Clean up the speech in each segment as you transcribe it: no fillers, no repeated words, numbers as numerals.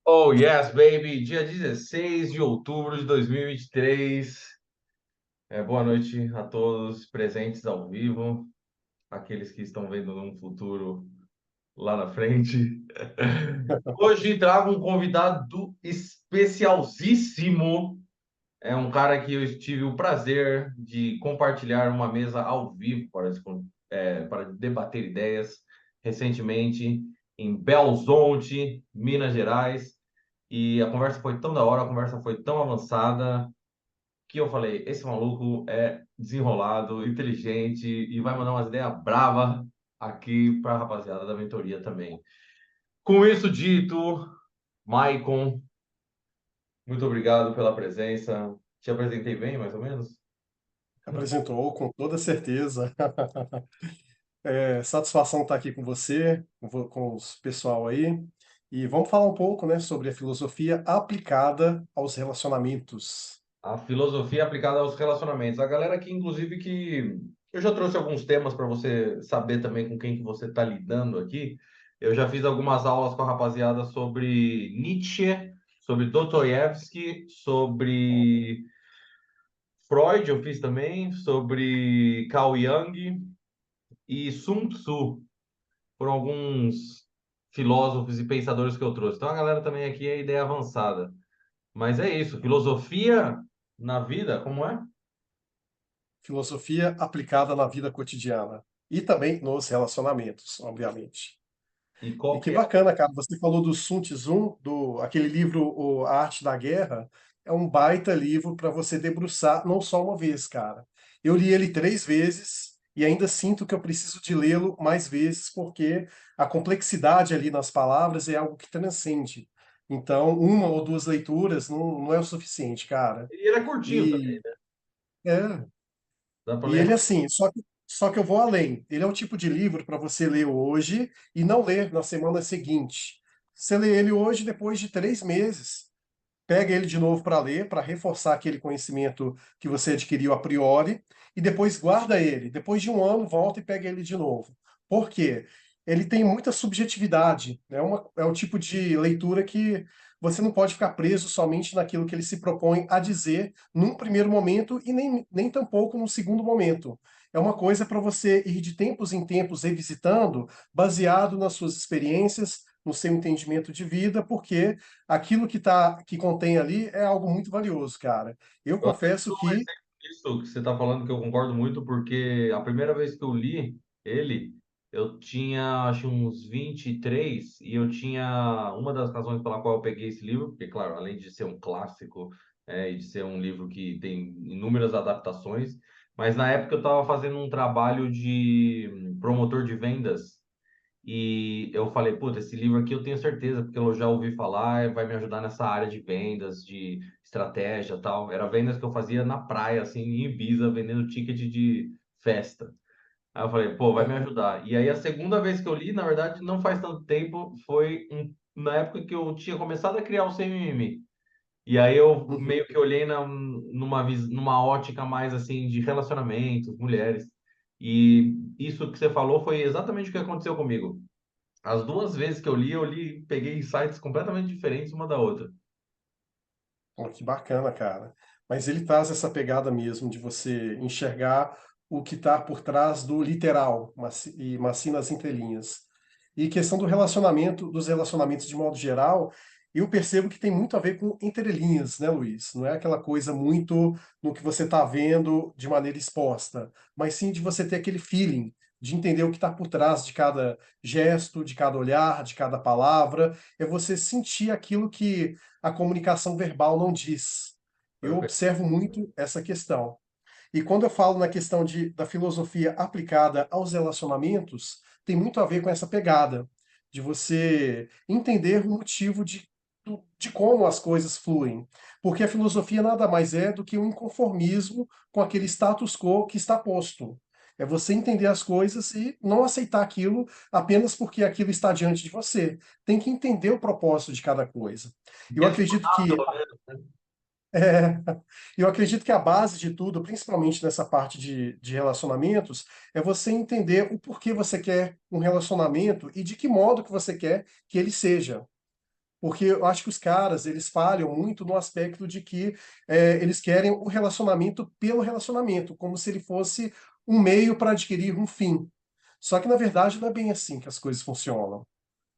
Oh, yes, baby! Dia 16 de outubro de 2023. Boa noite a todos presentes ao vivo, aqueles que estão vendo num futuro lá na frente. Hoje trago um convidado especialíssimo. É um cara que eu tive o prazer de compartilhar uma mesa ao vivo para debater ideias recentemente em Belo Horizonte, Minas Gerais. E a conversa foi tão da hora, a conversa foi tão avançada, que eu falei: esse maluco é desenrolado, inteligente e vai mandar umas ideias bravas aqui para a rapaziada da mentoria também. Com isso dito, Maicon, muito obrigado pela presença. Te apresentei bem, mais ou menos? Apresentou com toda certeza. Satisfação estar aqui com você, com os pessoal aí. E vamos falar um pouco, né, sobre a filosofia aplicada aos relacionamentos. A filosofia aplicada aos relacionamentos. A galera aqui, inclusive, que eu já trouxe alguns temas para você saber também com quem que você está lidando aqui. Eu já fiz algumas aulas com a rapaziada sobre Nietzsche, sobre Dostoiévski, sobre Freud, eu fiz também, sobre Carl Jung e Sun Tzu. Foram alguns filósofos e pensadores que eu trouxe. Então a galera também aqui é ideia avançada. Mas é isso, filosofia na vida, como é? Filosofia aplicada na vida cotidiana. E também nos relacionamentos, obviamente. E E qual que que é? bacana, cara. Você falou do Sun Tzu, aquele livro, A Arte da Guerra. É um baita livro para você debruçar, não só uma vez, cara. Eu li ele 3 vezes e ainda sinto que eu preciso de lê-lo mais vezes, porque a complexidade ali nas palavras é algo que transcende. Então, uma ou duas leituras não é o suficiente, cara. E ele é curtinho também, E é, dá para e ler ele rápido. assim, só que eu vou além. Ele é o tipo de livro para você ler hoje e não ler na semana seguinte. Você lê ele hoje, depois de 3 meses, pega ele de novo para ler, para reforçar aquele conhecimento que você adquiriu a priori, e depois guarda ele. Depois de um ano, volta e pega ele de novo. Por quê? Ele tem muita subjetividade. É o tipo de leitura que você não pode ficar preso somente naquilo que ele se propõe a dizer num primeiro momento e nem tampouco num segundo momento. É uma coisa para você ir de tempos em tempos revisitando, baseado nas suas experiências, no seu entendimento de vida, porque aquilo que contém ali é algo muito valioso, cara. Eu Eu até confesso dou um que exemplo disso que você está falando, que eu concordo muito, porque a primeira vez que eu li ele, eu tinha acho uns 23 e eu tinha uma das razões pela qual eu peguei esse livro, porque, claro, além de ser um clássico, e de ser um livro que tem inúmeras adaptações, mas na época eu estava fazendo um trabalho de promotor de vendas. E eu falei: puta, esse livro aqui eu tenho certeza, porque eu já ouvi falar, vai me ajudar nessa área de vendas, de estratégia e tal. Era vendas que eu fazia na praia, assim, em Ibiza, vendendo ticket de festa. Aí eu falei: pô, vai me ajudar. E aí a segunda vez que eu li, na verdade, não faz tanto tempo, na época que eu tinha começado a criar o CMM. E aí eu uhum, meio que olhei numa ótica mais assim de relacionamentos, mulheres. E isso que você falou foi exatamente o que aconteceu comigo. As duas vezes que eu li, peguei insights completamente diferentes uma da outra. pô, que bacana, cara. Mas ele traz essa pegada mesmo de você enxergar o que está por trás do literal e macio nas entrelinhas. E questão dos relacionamentos de modo geral, eu percebo que tem muito a ver com entrelinhas, né, Luiz? Não é aquela coisa muito no que você está vendo de maneira exposta, mas sim de você ter aquele feeling, de entender o que está por trás de cada gesto, de cada olhar, de cada palavra. É você sentir aquilo que a comunicação verbal não diz. Eu Perfeito. observo muito essa questão. E quando eu falo na questão da filosofia aplicada aos relacionamentos, tem muito a ver com essa pegada, de você entender o motivo de como as coisas fluem. Porque a filosofia nada mais é do que um inconformismo com aquele status quo que está posto. É você entender as coisas e não aceitar aquilo apenas porque aquilo está diante de você. Tem que entender o propósito de cada coisa. Eu acredito Questionar, que pelo menos, né? é, eu acredito que a base de tudo, principalmente nessa parte de relacionamentos, é você entender o porquê você quer um relacionamento e de que modo que você quer que ele seja. Porque eu acho que os caras, eles falham muito no aspecto de que eles querem o relacionamento pelo relacionamento, como se ele fosse um meio para adquirir um fim. Só que, na verdade, não é bem assim que as coisas funcionam,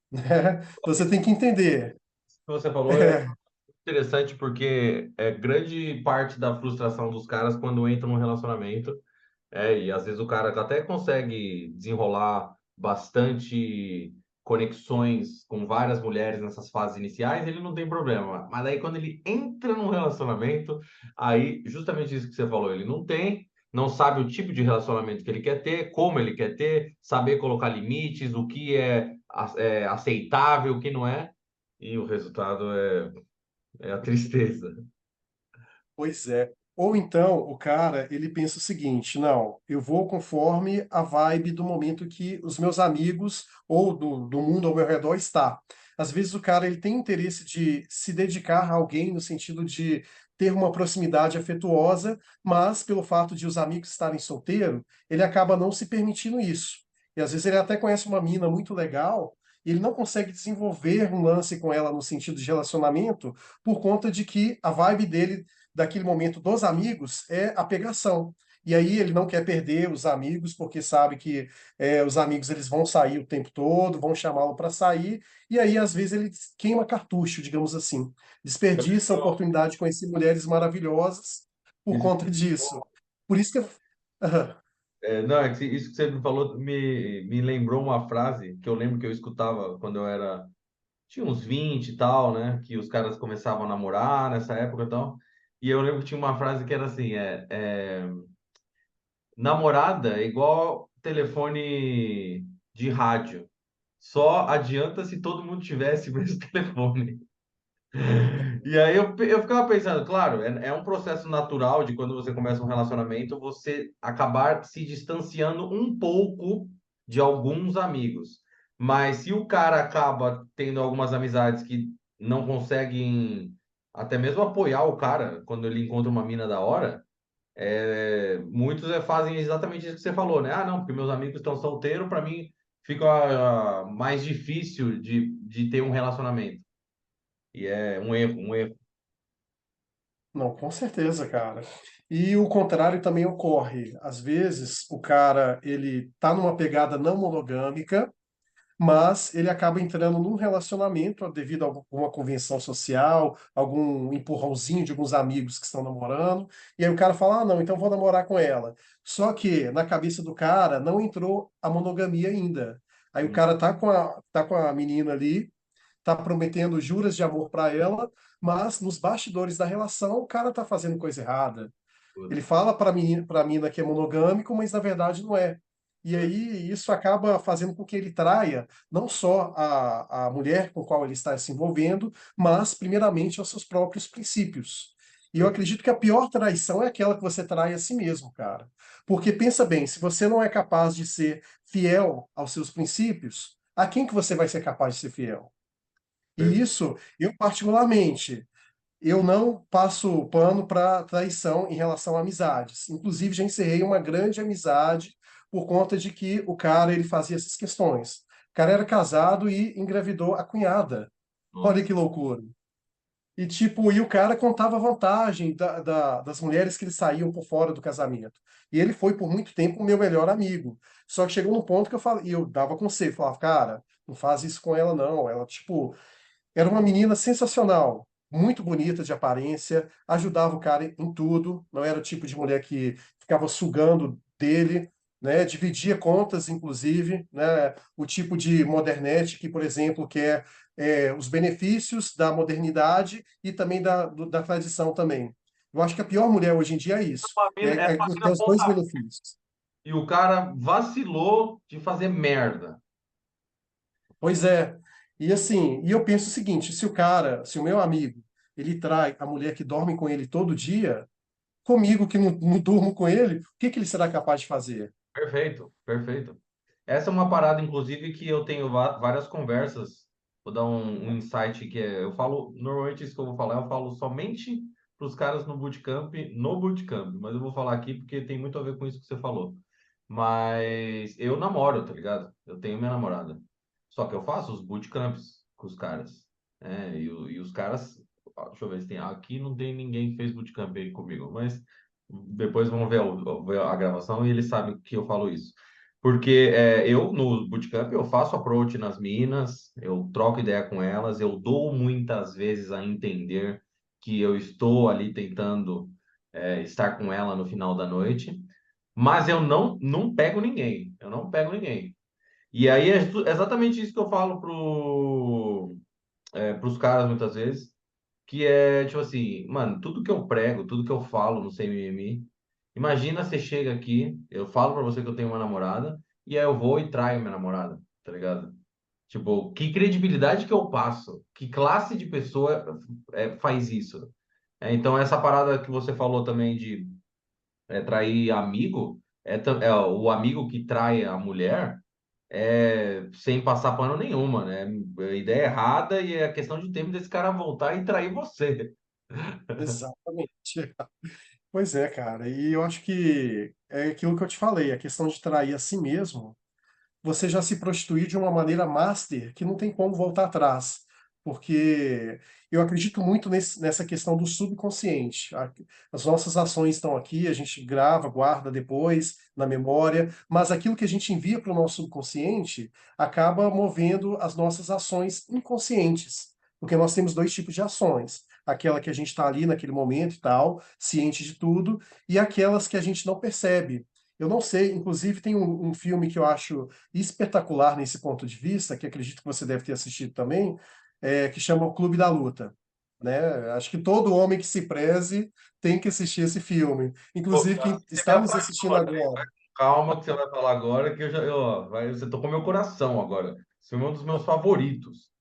né? Você tem que entender. Que você falou é É, interessante porque é grande parte da frustração dos caras quando entram num relacionamento. E às vezes o cara até consegue desenrolar bastante conexões com várias mulheres nessas fases iniciais, ele não tem problema. Mas aí quando ele entra num relacionamento, aí justamente isso que você falou, ele não tem, não sabe o tipo de relacionamento que ele quer ter, como ele quer ter, saber colocar limites, o que é aceitável, o que não é, e o resultado é a tristeza. pois é. Ou então o cara, ele pensa o seguinte: não, eu vou conforme a vibe do momento que os meus amigos ou do mundo ao meu redor está. Às vezes o cara ele tem interesse de se dedicar a alguém no sentido de ter uma proximidade afetuosa, mas pelo fato de os amigos estarem solteiros, ele acaba não se permitindo isso. E às vezes ele até conhece uma mina muito legal e ele não consegue desenvolver um lance com ela no sentido de relacionamento por conta de que a vibe dele daquele momento dos amigos é a pegação. E aí ele não quer perder os amigos, porque sabe que os amigos eles vão sair o tempo todo, vão chamá-lo para sair, e aí às vezes ele queima cartucho, digamos assim. Desperdiça a oportunidade de conhecer mulheres maravilhosas por Isso, conta disso. Por isso que Aham. não, é que isso que você me falou me lembrou uma frase que eu lembro que eu escutava quando eu era. Tinha uns 20 e tal, né? Que os caras começavam a namorar nessa época e tal. E eu lembro que tinha uma frase que era assim: namorada é igual telefone de rádio. Só adianta se todo mundo tivesse o mesmo telefone. E aí eu ficava pensando, claro, é um processo natural de quando você começa um relacionamento, você acabar se distanciando um pouco de alguns amigos. Mas se o cara acaba tendo algumas amizades que não conseguem até mesmo apoiar o cara quando ele encontra uma mina da hora, muitos fazem exatamente isso que você falou, né? Ah, não, porque meus amigos estão solteiros, para mim fica mais difícil de ter um relacionamento. E é um erro, um erro. Não, com certeza, cara. E o contrário também ocorre. Às vezes, o cara, ele tá numa pegada não monogâmica, mas ele acaba entrando num relacionamento devido a alguma convenção social, algum empurrãozinho de alguns amigos que estão namorando, e aí o cara fala: ah, não, então vou namorar com ela. Só que na cabeça do cara não entrou a monogamia ainda. Aí o cara tá com a menina ali, tá prometendo juras de amor para ela, mas nos bastidores da relação o cara tá fazendo coisa errada. Ele fala para mina que é monogâmico, mas na verdade não é. E aí isso acaba fazendo com que ele traia não só a mulher com qual ele está se envolvendo, mas primeiramente aos seus próprios princípios. E eu acredito que a pior traição é aquela que você trai a si mesmo, cara. Porque pensa bem, se você não é capaz de ser fiel aos seus princípios, a quem que você vai ser capaz de ser fiel? E isso, eu particularmente, eu não passo pano para traição em relação a amizades. Inclusive, já encerrei uma grande amizade por conta de que o cara ele fazia essas questões. O cara era casado e engravidou a cunhada. Olha Nossa. que loucura. E tipo, e o cara contava vantagem das mulheres que eles saíam por fora do casamento. E ele foi por muito tempo o meu melhor amigo. Só que chegou num ponto que eu falei, e eu dava conselho, falava, cara, não faz isso com ela não. Ela, tipo, era uma menina sensacional, muito bonita de aparência, ajudava o cara em tudo, não era o tipo de mulher que ficava sugando dele, né? Dividia contas, inclusive, né? O tipo de modernete que, por exemplo, quer os benefícios da modernidade e também da tradição também. Eu acho que a pior mulher hoje em dia é isso, é ter os dois benefícios. E o cara vacilou de fazer merda. Pois é. E assim, e eu penso o seguinte, se o meu amigo, ele trai a mulher que dorme com ele todo dia, comigo que não durmo com ele, o que que ele será capaz de fazer? Perfeito, perfeito. Essa é uma parada, inclusive, que eu tenho várias conversas. Vou dar um insight que eu falo, normalmente isso que eu vou falar, eu falo somente para os caras no bootcamp, no bootcamp, mas eu vou falar aqui porque tem muito a ver com isso que você falou. Mas eu namoro, tá ligado? Eu tenho minha namorada. Só que eu faço os bootcamps com os caras. E os caras, deixa eu ver se tem, aqui não tem ninguém que fez bootcamp aí comigo, mas depois vão ver a gravação e eles sabem que eu falo isso. Porque eu, no bootcamp, eu faço approach nas minas, eu troco ideia com elas, eu dou muitas vezes a entender que eu estou ali tentando estar com ela no final da noite, mas eu não pego ninguém, eu não pego ninguém. E aí é exatamente isso que eu falo pros caras muitas vezes, que é tipo assim, mano, tudo que eu prego, tudo que eu falo no Sem Mimimi, imagina você chega aqui, eu falo pra você que eu tenho uma namorada, e aí eu vou e traio minha namorada, tá ligado? Tipo, que credibilidade que eu passo? Que classe de pessoa faz isso? Então, essa parada que você falou também de trair amigo, o amigo que trai a mulher sem passar pano nenhuma, né? A ideia errada e é questão de tempo desse cara voltar e trair você. Exatamente. Pois é, cara. E eu acho que é aquilo que eu te falei, a questão de trair a si mesmo, você já se prostituir de uma maneira master que não tem como voltar atrás. Porque eu acredito muito nessa questão do subconsciente. As nossas ações estão aqui, a gente grava, guarda depois na memória, mas aquilo que a gente envia para o nosso subconsciente acaba movendo as nossas ações inconscientes. Porque nós temos dois tipos de ações. Aquela que a gente está ali naquele momento e tal, ciente de tudo, e aquelas que a gente não percebe. Eu não sei, inclusive tem um filme que eu acho espetacular nesse ponto de vista, que acredito que você deve ter assistido também, que chama O Clube da Luta. Né? Acho que todo homem que se preze tem que assistir esse filme. Pô, Inclusive quem você me está nos apaixonou, assistindo André. agora. Calma que você vai falar agora, que ó, você tocou meu coração agora. Esse é um dos meus favoritos.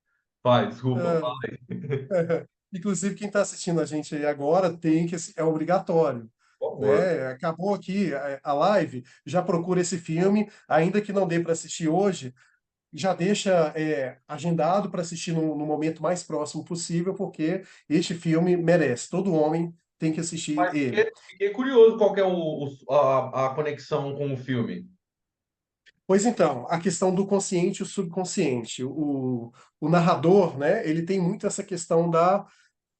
Vai, desculpa, ah, fala aí. Inclusive quem está assistindo a gente aí agora tem que é obrigatório. Por favor. Né? Acabou aqui a live, já procura esse filme, ainda que não dê para assistir hoje, já deixa agendado para assistir no momento mais próximo possível, porque este filme merece. Todo homem tem que assistir Mas ele. fiquei curioso qual que é a conexão com o filme. Pois então, a questão do consciente e o subconsciente. O narrador, né, ele tem muito essa questão da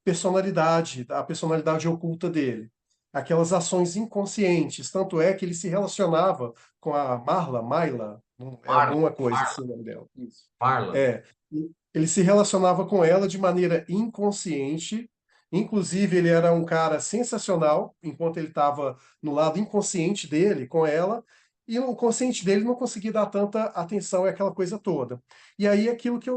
personalidade, a personalidade oculta dele. Aquelas ações inconscientes. Tanto é que ele se relacionava com a Maila, é Marla, alguma coisa assim o nome dela. Isso. Marla. É, ele se relacionava com ela de maneira inconsciente. Inclusive, ele era um cara sensacional enquanto ele estava no lado inconsciente dele com ela. E o consciente dele não conseguia dar tanta atenção àquela coisa toda. E aí, aquilo que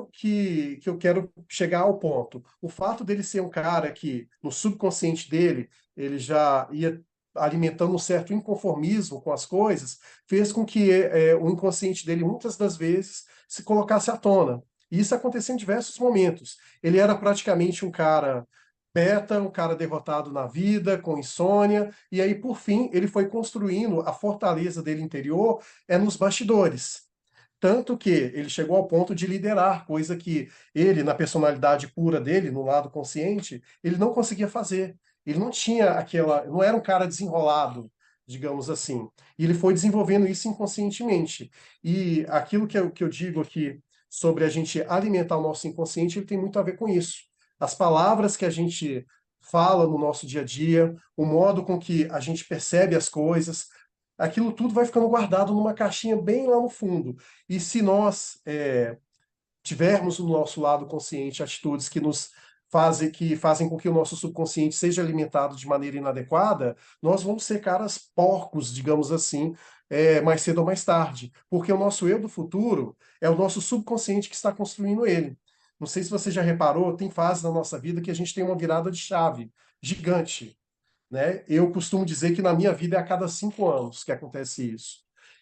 eu quero chegar ao ponto. O fato dele ser um cara que, no subconsciente dele, ele já ia alimentando um certo inconformismo com as coisas, fez com que o inconsciente dele, muitas das vezes, se colocasse à tona. E isso aconteceu em diversos momentos. Ele era praticamente um cara beta, um cara derrotado na vida, com insônia, e aí, por fim, ele foi construindo a fortaleza dele interior nos bastidores. Tanto que ele chegou ao ponto de liderar, coisa que ele, na personalidade pura dele, no lado consciente, ele não conseguia fazer. Ele não tinha aquela. Não era um cara desenrolado, digamos assim. E ele foi desenvolvendo isso inconscientemente. E aquilo que eu digo aqui sobre a gente alimentar o nosso inconsciente, ele tem muito a ver com isso. As palavras que a gente fala no nosso dia a dia, o modo com que a gente percebe as coisas, aquilo tudo vai ficando guardado numa caixinha bem lá no fundo. E se nós tivermos no nosso lado consciente atitudes que fazem com que o nosso subconsciente seja alimentado de maneira inadequada, nós vamos ser caras porcos, digamos assim, mais cedo ou mais tarde. Porque o nosso eu do futuro é o nosso subconsciente que está construindo ele. Não sei se você já reparou, tem fases na nossa vida que a gente tem uma virada de chave gigante, né? Eu costumo dizer que na minha vida é a cada 5 anos que acontece isso.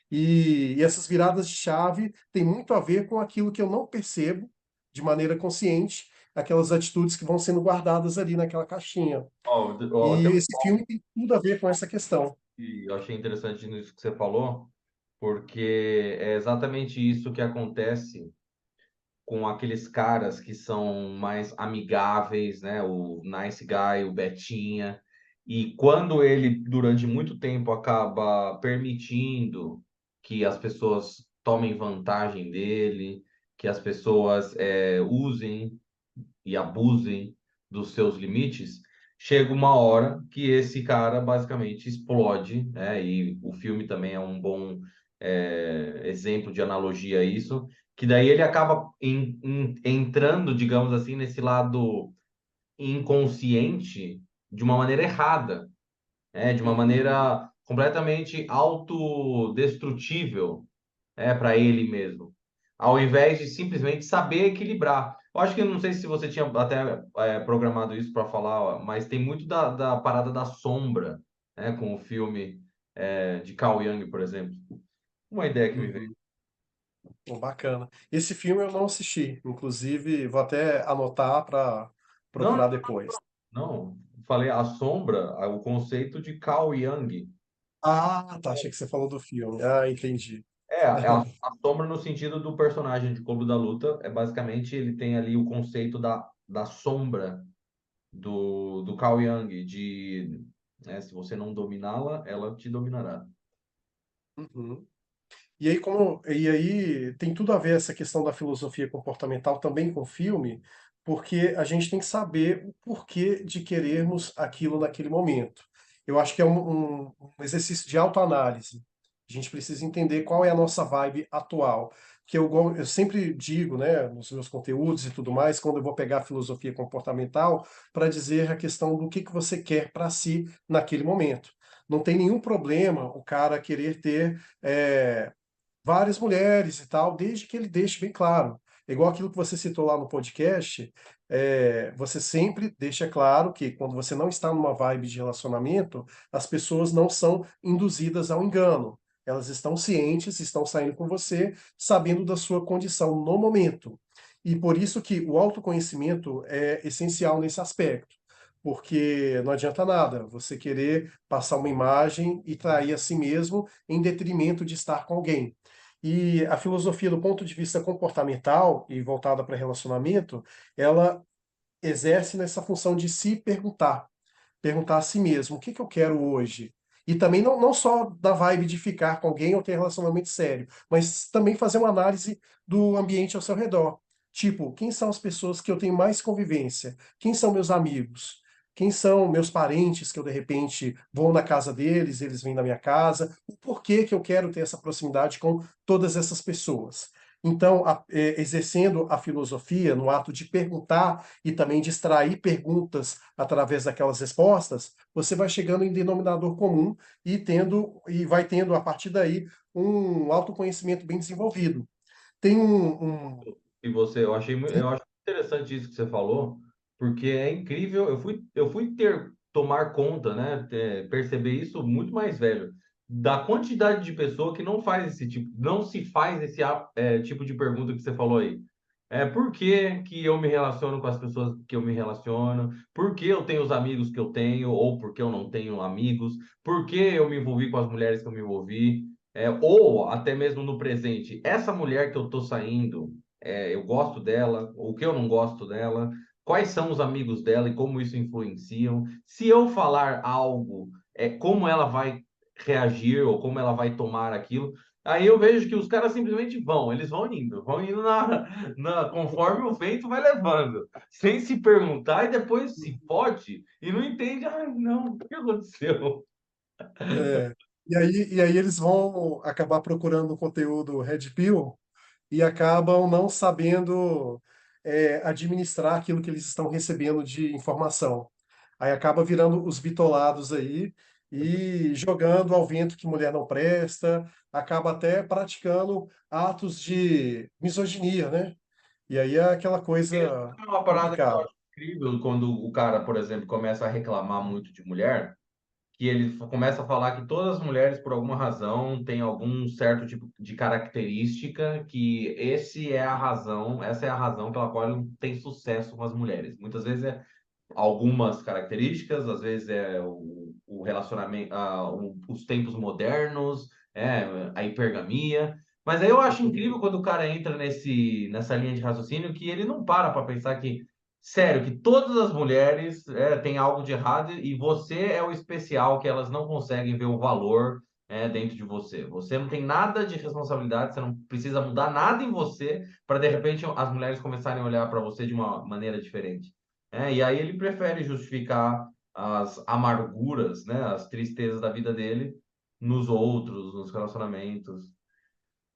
E essas viradas de chave têm muito a ver com aquilo que eu não percebo de maneira consciente, aquelas atitudes que vão sendo guardadas ali naquela caixinha. Ó, E esse filme tem tudo a ver com essa questão. eu achei interessante nisso que você falou, porque é exatamente isso que acontece com aqueles caras que são mais amigáveis, né? O nice guy, o Betinha. E quando ele, durante muito tempo, acaba permitindo que as pessoas tomem vantagem dele, que as pessoas usem e abusem dos seus limites, chega uma hora que esse cara basicamente explode, né? E o filme também é um bom exemplo de analogia a isso, que daí ele acaba entrando, digamos assim, nesse lado inconsciente de uma maneira errada, né? De uma Uhum. maneira completamente autodestrutível, para ele mesmo, ao invés de simplesmente saber equilibrar. Eu acho que não sei se você tinha até programado isso para falar, ó, mas tem muito da parada da sombra, né, com o filme de Carl Jung, por exemplo. Uma ideia que me veio. Uhum. Pô, bacana. Esse filme eu não assisti, inclusive vou até anotar para Não, procurar depois. não. Falei a sombra, o conceito de Carl Jung. Ah, tá, achei que você falou do filme. Ah, entendi. A sombra no sentido do personagem de Clube da Luta. É basicamente ele tem ali o conceito da sombra do Carl Jung, se você não dominá-la, ela te dominará. Uhum. E aí tem tudo a ver essa questão da filosofia comportamental também com o filme, porque a gente tem que saber o porquê de querermos aquilo naquele momento. Eu acho que é um exercício de autoanálise. A gente precisa entender qual é a nossa vibe atual. Porque eu sempre digo, né, nos meus conteúdos e tudo mais, quando eu vou pegar a filosofia comportamental, para dizer a questão do que você quer para si naquele momento. Não tem nenhum problema o cara querer ter várias mulheres e tal, desde que ele deixe bem claro. É igual aquilo que você citou lá no podcast, você sempre deixa claro que quando você não está numa vibe de relacionamento, as pessoas não são induzidas ao engano. Elas estão cientes, estão saindo com você, sabendo da sua condição no momento. E por isso que o autoconhecimento é essencial nesse aspecto. Porque não adianta nada você querer passar uma imagem e trair a si mesmo em detrimento de estar com alguém. E a filosofia, do ponto de vista comportamental e voltada para relacionamento, ela exerce nessa função de se perguntar, perguntar a si mesmo, o que que eu quero hoje? E também não só da vibe de ficar com alguém ou ter relacionamento sério, mas também fazer uma análise do ambiente ao seu redor. Tipo, quem são as pessoas que eu tenho mais convivência? Quem são meus amigos? Quem são meus parentes que eu, de repente, vou na casa deles, eles vêm na minha casa? O porquê que eu quero ter essa proximidade com todas essas pessoas? Então, exercendo a filosofia no ato de perguntar e também de extrair perguntas através daquelas respostas, você vai chegando em denominador comum e vai tendo a partir daí um autoconhecimento bem desenvolvido. Tem E você, eu acho interessante isso que você falou, porque é incrível. Eu fui tomar conta, né, perceber isso muito mais velho, da quantidade de pessoa que não faz esse tipo, não se faz esse tipo de pergunta que você falou aí. Por que que eu me relaciono com as pessoas que eu me relaciono? Por que eu tenho os amigos que eu tenho? Ou por que eu não tenho amigos? Por que eu me envolvi com as mulheres que eu me envolvi? Ou até mesmo no presente, essa mulher que eu tô saindo, eu gosto dela, ou que eu não gosto dela? Quais são os amigos dela e como isso influenciam? Se eu falar algo, como ela vai reagir ou como ela vai tomar aquilo? Aí eu vejo que os caras simplesmente eles vão indo conforme o vento vai levando, sem se perguntar e depois se pode e não entende, não, o que aconteceu? É, e aí eles vão acabar procurando conteúdo Red Pill e acabam não sabendo administrar aquilo que eles estão recebendo de informação. Aí acaba virando os bitolados aí e jogando ao vento que mulher não presta, acaba até praticando atos de misoginia, né? E aí é aquela Isso coisa é uma parada que eu complicada. acho incrível quando o cara, por exemplo, começa a reclamar muito de mulher, que ele começa a falar que todas as mulheres, por alguma razão, têm algum certo tipo de característica, que essa é a razão pela qual ele não tem sucesso com as mulheres. Muitas vezes algumas características, às vezes o relacionamento, os tempos modernos, a hipergamia. Mas aí eu acho incrível quando o cara entra nessa linha de raciocínio que ele não para pensar que, sério, que todas as mulheres têm algo de errado e você é o especial, que elas não conseguem ver o valor, dentro de você. Você não tem nada de responsabilidade, você não precisa mudar nada em você para de repente as mulheres começarem a olhar para você de uma maneira diferente. E aí ele prefere justificar as amarguras, né, as tristezas da vida dele nos outros, nos relacionamentos,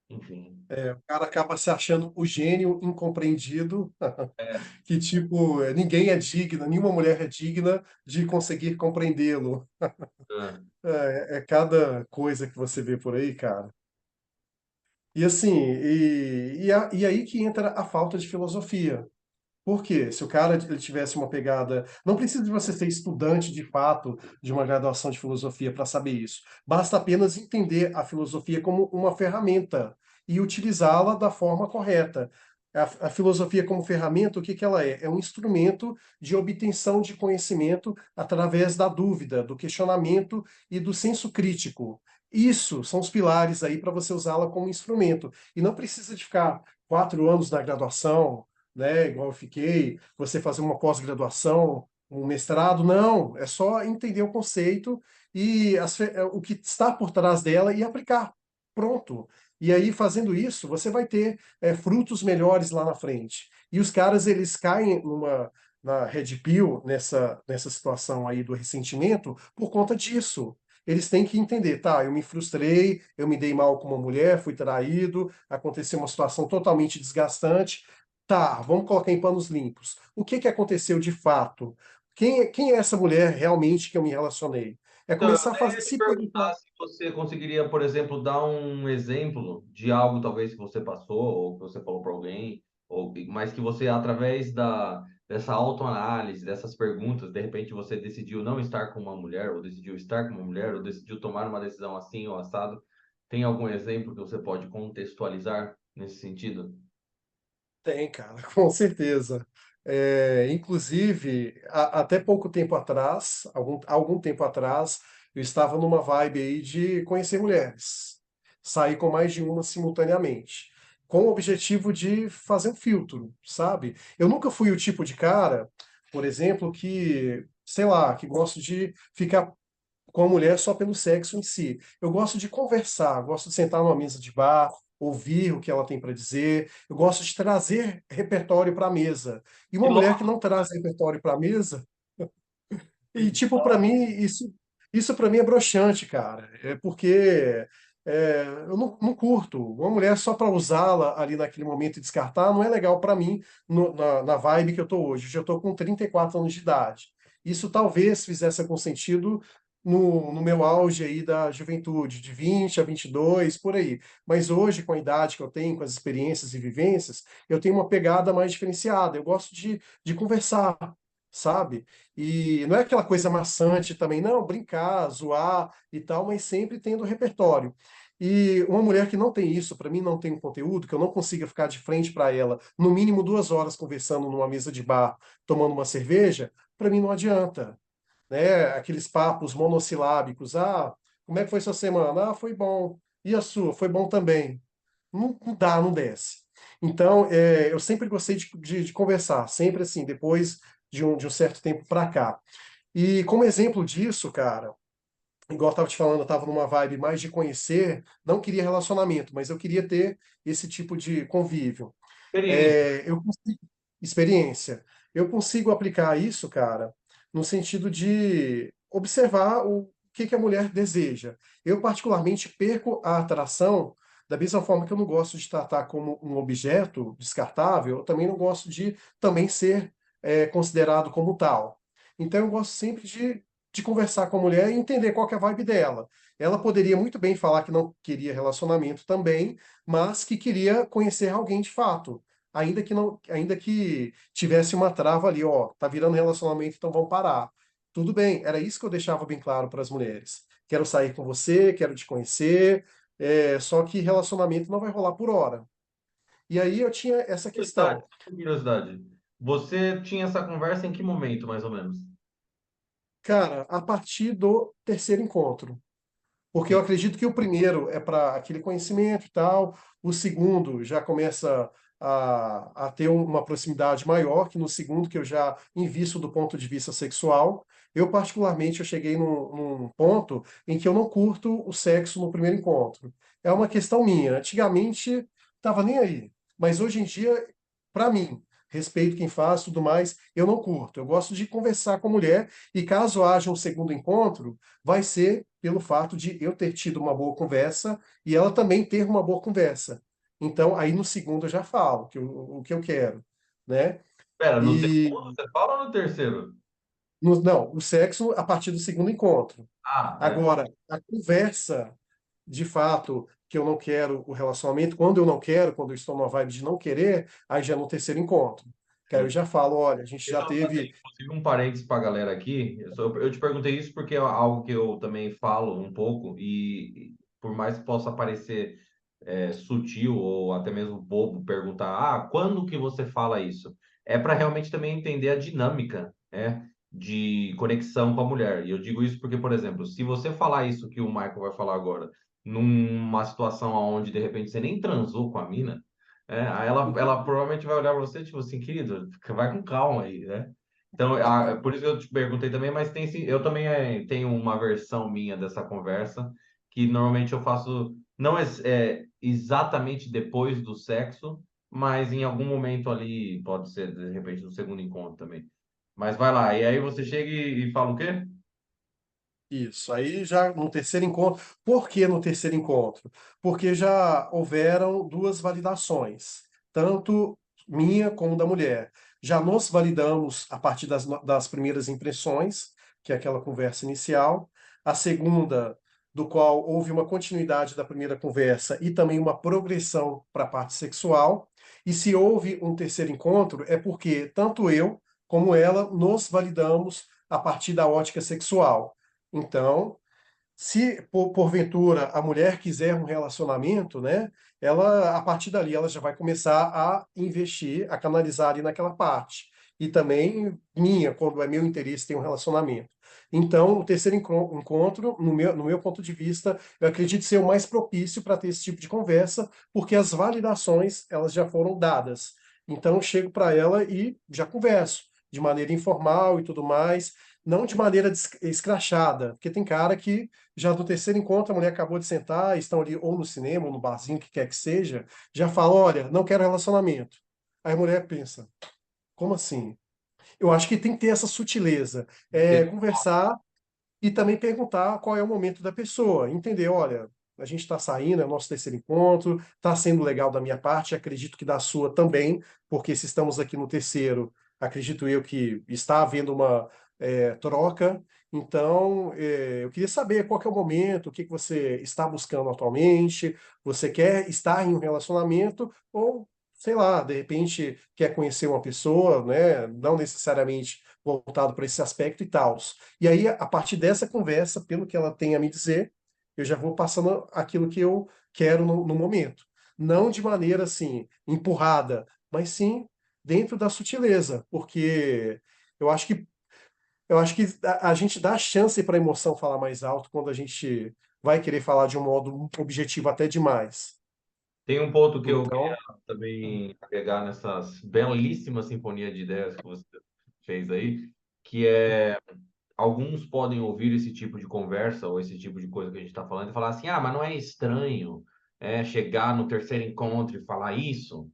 enfim. O cara acaba se achando o gênio incompreendido, É, que tipo, ninguém é digna, nenhuma mulher é digna de conseguir compreendê-lo. é. É cada coisa que você vê por aí, cara. E assim, e aí que entra a falta de filosofia. Por quê? Se o cara ele tivesse uma pegada. Não precisa de você ser estudante de fato de uma graduação de filosofia para saber isso. Basta apenas entender a filosofia como uma ferramenta e utilizá-la da forma correta. A filosofia como ferramenta, o que que ela é? É um instrumento de obtenção de conhecimento através da dúvida, do questionamento e do senso crítico. Isso são os pilares aí para você usá-la como instrumento. E não precisa de ficar 4 anos na graduação, né, igual eu fiquei, você fazer uma pós-graduação, um mestrado, não, é só entender o conceito e o que está por trás dela e aplicar. Pronto. E aí, fazendo isso, você vai ter frutos melhores lá na frente. E os caras, eles caem na Red Pill, nessa situação aí do ressentimento, por conta disso. Eles têm que entender, tá, eu me frustrei, eu me dei mal com uma mulher, fui traído, aconteceu uma situação totalmente desgastante. Tá, vamos colocar em panos limpos. O que que aconteceu de fato? Quem é essa mulher realmente que eu me relacionei? É Então, eu começar a até fazer, ia te se perguntar. perguntar se você conseguiria, por exemplo, dar um exemplo de algo talvez que você passou, ou que você falou para alguém, mas que você, através dessa autoanálise, dessas perguntas, de repente você decidiu não estar com uma mulher, ou decidiu estar com uma mulher, ou decidiu tomar uma decisão assim ou assado. Tem algum exemplo que você pode contextualizar nesse sentido? Tem, cara, com certeza. Inclusive, até pouco tempo atrás, algum tempo atrás, eu estava numa vibe aí de conhecer mulheres. Sair com mais de uma simultaneamente. Com o objetivo de fazer um filtro, sabe? Eu nunca fui o tipo de cara, por exemplo, que, sei lá, que gosto de ficar com a mulher só pelo sexo em si. Eu gosto de conversar, gosto de sentar numa mesa de bar, ouvir o que ela tem para dizer. Eu gosto de trazer repertório para a mesa. E Que uma mulher que louco! não traz repertório para a mesa, e Que tipo, para mim, isso para mim é broxante, cara. É porque eu não curto. Uma mulher só para usá-la ali naquele momento e descartar não é legal para mim na vibe que eu tô hoje. Eu já tô com 34 anos de idade. Isso talvez fizesse algum sentido no meu auge aí da juventude, de 20 a 22, por aí. Mas hoje, com a idade que eu tenho, com as experiências e vivências, eu tenho uma pegada mais diferenciada. Eu gosto de conversar, sabe? E não é aquela coisa maçante também, não, brincar, zoar e tal, mas sempre tendo repertório. E uma mulher que não tem isso, para mim não tem um conteúdo, que eu não consiga ficar de frente para ela, no mínimo 2 horas conversando numa mesa de bar, tomando uma cerveja, para mim não adianta, né? Aqueles papos monossilábicos, como é que foi sua semana? Foi bom. E a sua? Foi bom também. Não dá, não desce. Então, eu sempre gostei de conversar, sempre assim, depois de um certo tempo para cá. E como exemplo disso, cara, igual eu tava te falando, eu tava numa vibe mais de conhecer, não queria relacionamento, mas eu queria ter esse tipo de convívio. experiência. Eu consigo, experiência. Eu consigo aplicar isso, cara, no sentido de observar o que a mulher deseja. Eu, particularmente, perco a atração da mesma forma que eu não gosto de tratar como um objeto descartável, eu também não gosto de também ser considerado como tal. Então, eu gosto sempre de conversar com a mulher e entender qual que é a vibe dela. Ela poderia muito bem falar que não queria relacionamento também, mas que queria conhecer alguém de fato. Ainda que tivesse uma trava ali, ó, tá virando relacionamento, então vamos parar. Tudo bem, era isso que eu deixava bem claro para as mulheres. Quero sair com você, quero te conhecer, só que relacionamento não vai rolar por hora. E aí eu tinha essa Curiosidade, questão. curiosidade. Você tinha essa conversa em que momento, mais ou menos? Cara, a partir do terceiro encontro. Porque eu Sim. acredito que o primeiro é para aquele conhecimento e tal, o segundo já começa. a ter uma proximidade maior, que no segundo, que eu já invisto do ponto de vista sexual. Eu, particularmente, eu cheguei num ponto em que eu não curto o sexo no primeiro encontro. É uma questão minha. Antigamente, estava nem aí. Mas hoje em dia, para mim, respeito quem faz, tudo mais, eu não curto. Eu gosto de conversar com a mulher e caso haja um segundo encontro, vai ser pelo fato de eu ter tido uma boa conversa e ela também ter uma boa conversa. Então, aí no segundo eu já falo o que eu quero, né? Pera, no E segundo você fala ou no terceiro? não, o sexo a partir do segundo encontro. Ah, é. Agora, a conversa, de fato, que eu não quero o relacionamento, quando eu não quero, quando eu estou numa vibe de não querer, aí já é no terceiro encontro. Que aí eu já falo, olha, a gente já Deixa eu fazer, teve inclusive, um parênteses para a galera aqui. Eu te perguntei isso porque é algo que eu também falo um pouco, e por mais que possa parecer sutil ou até mesmo bobo perguntar, quando que você fala isso? É para realmente também entender a dinâmica, de conexão com a mulher. E eu digo isso porque, por exemplo, se você falar isso que o Michael vai falar agora, numa situação onde de repente você nem transou com a mina, aí ela provavelmente vai olhar para você, tipo assim, querido, vai com calma aí, né? Então, por isso que eu te perguntei também, mas tem, eu também tenho uma versão minha dessa conversa, que normalmente eu faço, não exatamente depois do sexo, mas em algum momento ali, pode ser de repente no segundo encontro também. Mas vai lá, e aí você chega e fala o quê? isso. Aí já no terceiro encontro. Por que no terceiro encontro? Porque já houveram duas validações, tanto minha como da mulher. Já nos validamos a partir das primeiras impressões, que é aquela conversa inicial. A segunda, do qual houve uma continuidade da primeira conversa e também uma progressão para a parte sexual. E se houve um terceiro encontro, é porque tanto eu como ela nos validamos a partir da ótica sexual. Então, se porventura a mulher quiser um relacionamento, né, ela a partir dali ela já vai começar a investir, a canalizar ali naquela parte. E também minha, quando é meu interesse ter um relacionamento. Então, o terceiro encontro, no meu ponto de vista, eu acredito ser o mais propício para ter esse tipo de conversa, porque as validações elas já foram dadas. Então, eu chego para ela e já converso de maneira informal e tudo mais, não de maneira escrachada, porque tem cara que já no terceiro encontro, a mulher acabou de sentar, estão ali ou no cinema, ou no barzinho, o que quer que seja, já fala, olha, não quero relacionamento. Aí a mulher pensa, como assim? Eu acho que tem que ter essa sutileza, conversar e também perguntar qual é o momento da pessoa, entender, olha, a gente está saindo, é o nosso terceiro encontro, está sendo legal da minha parte, acredito que da sua também, porque se estamos aqui no terceiro, acredito eu que está havendo uma troca. Então, eu queria saber qual que é o momento, o que que você está buscando atualmente, você quer estar em um relacionamento ou, sei lá, de repente quer conhecer uma pessoa, né? Não necessariamente voltado para esse aspecto e tal. E aí, a partir dessa conversa, pelo que ela tem a me dizer, eu já vou passando aquilo que eu quero no momento. Não de maneira assim, empurrada, mas sim dentro da sutileza, porque eu acho que a gente dá chance para a emoção falar mais alto quando a gente vai querer falar de um modo objetivo até demais. Tem um ponto que eu queria Então, também agregar nessas belíssimas sinfonia de ideias que você fez aí, que é alguns podem ouvir esse tipo de conversa ou esse tipo de coisa que a gente está falando e falar assim, mas não é estranho chegar no terceiro encontro e falar isso?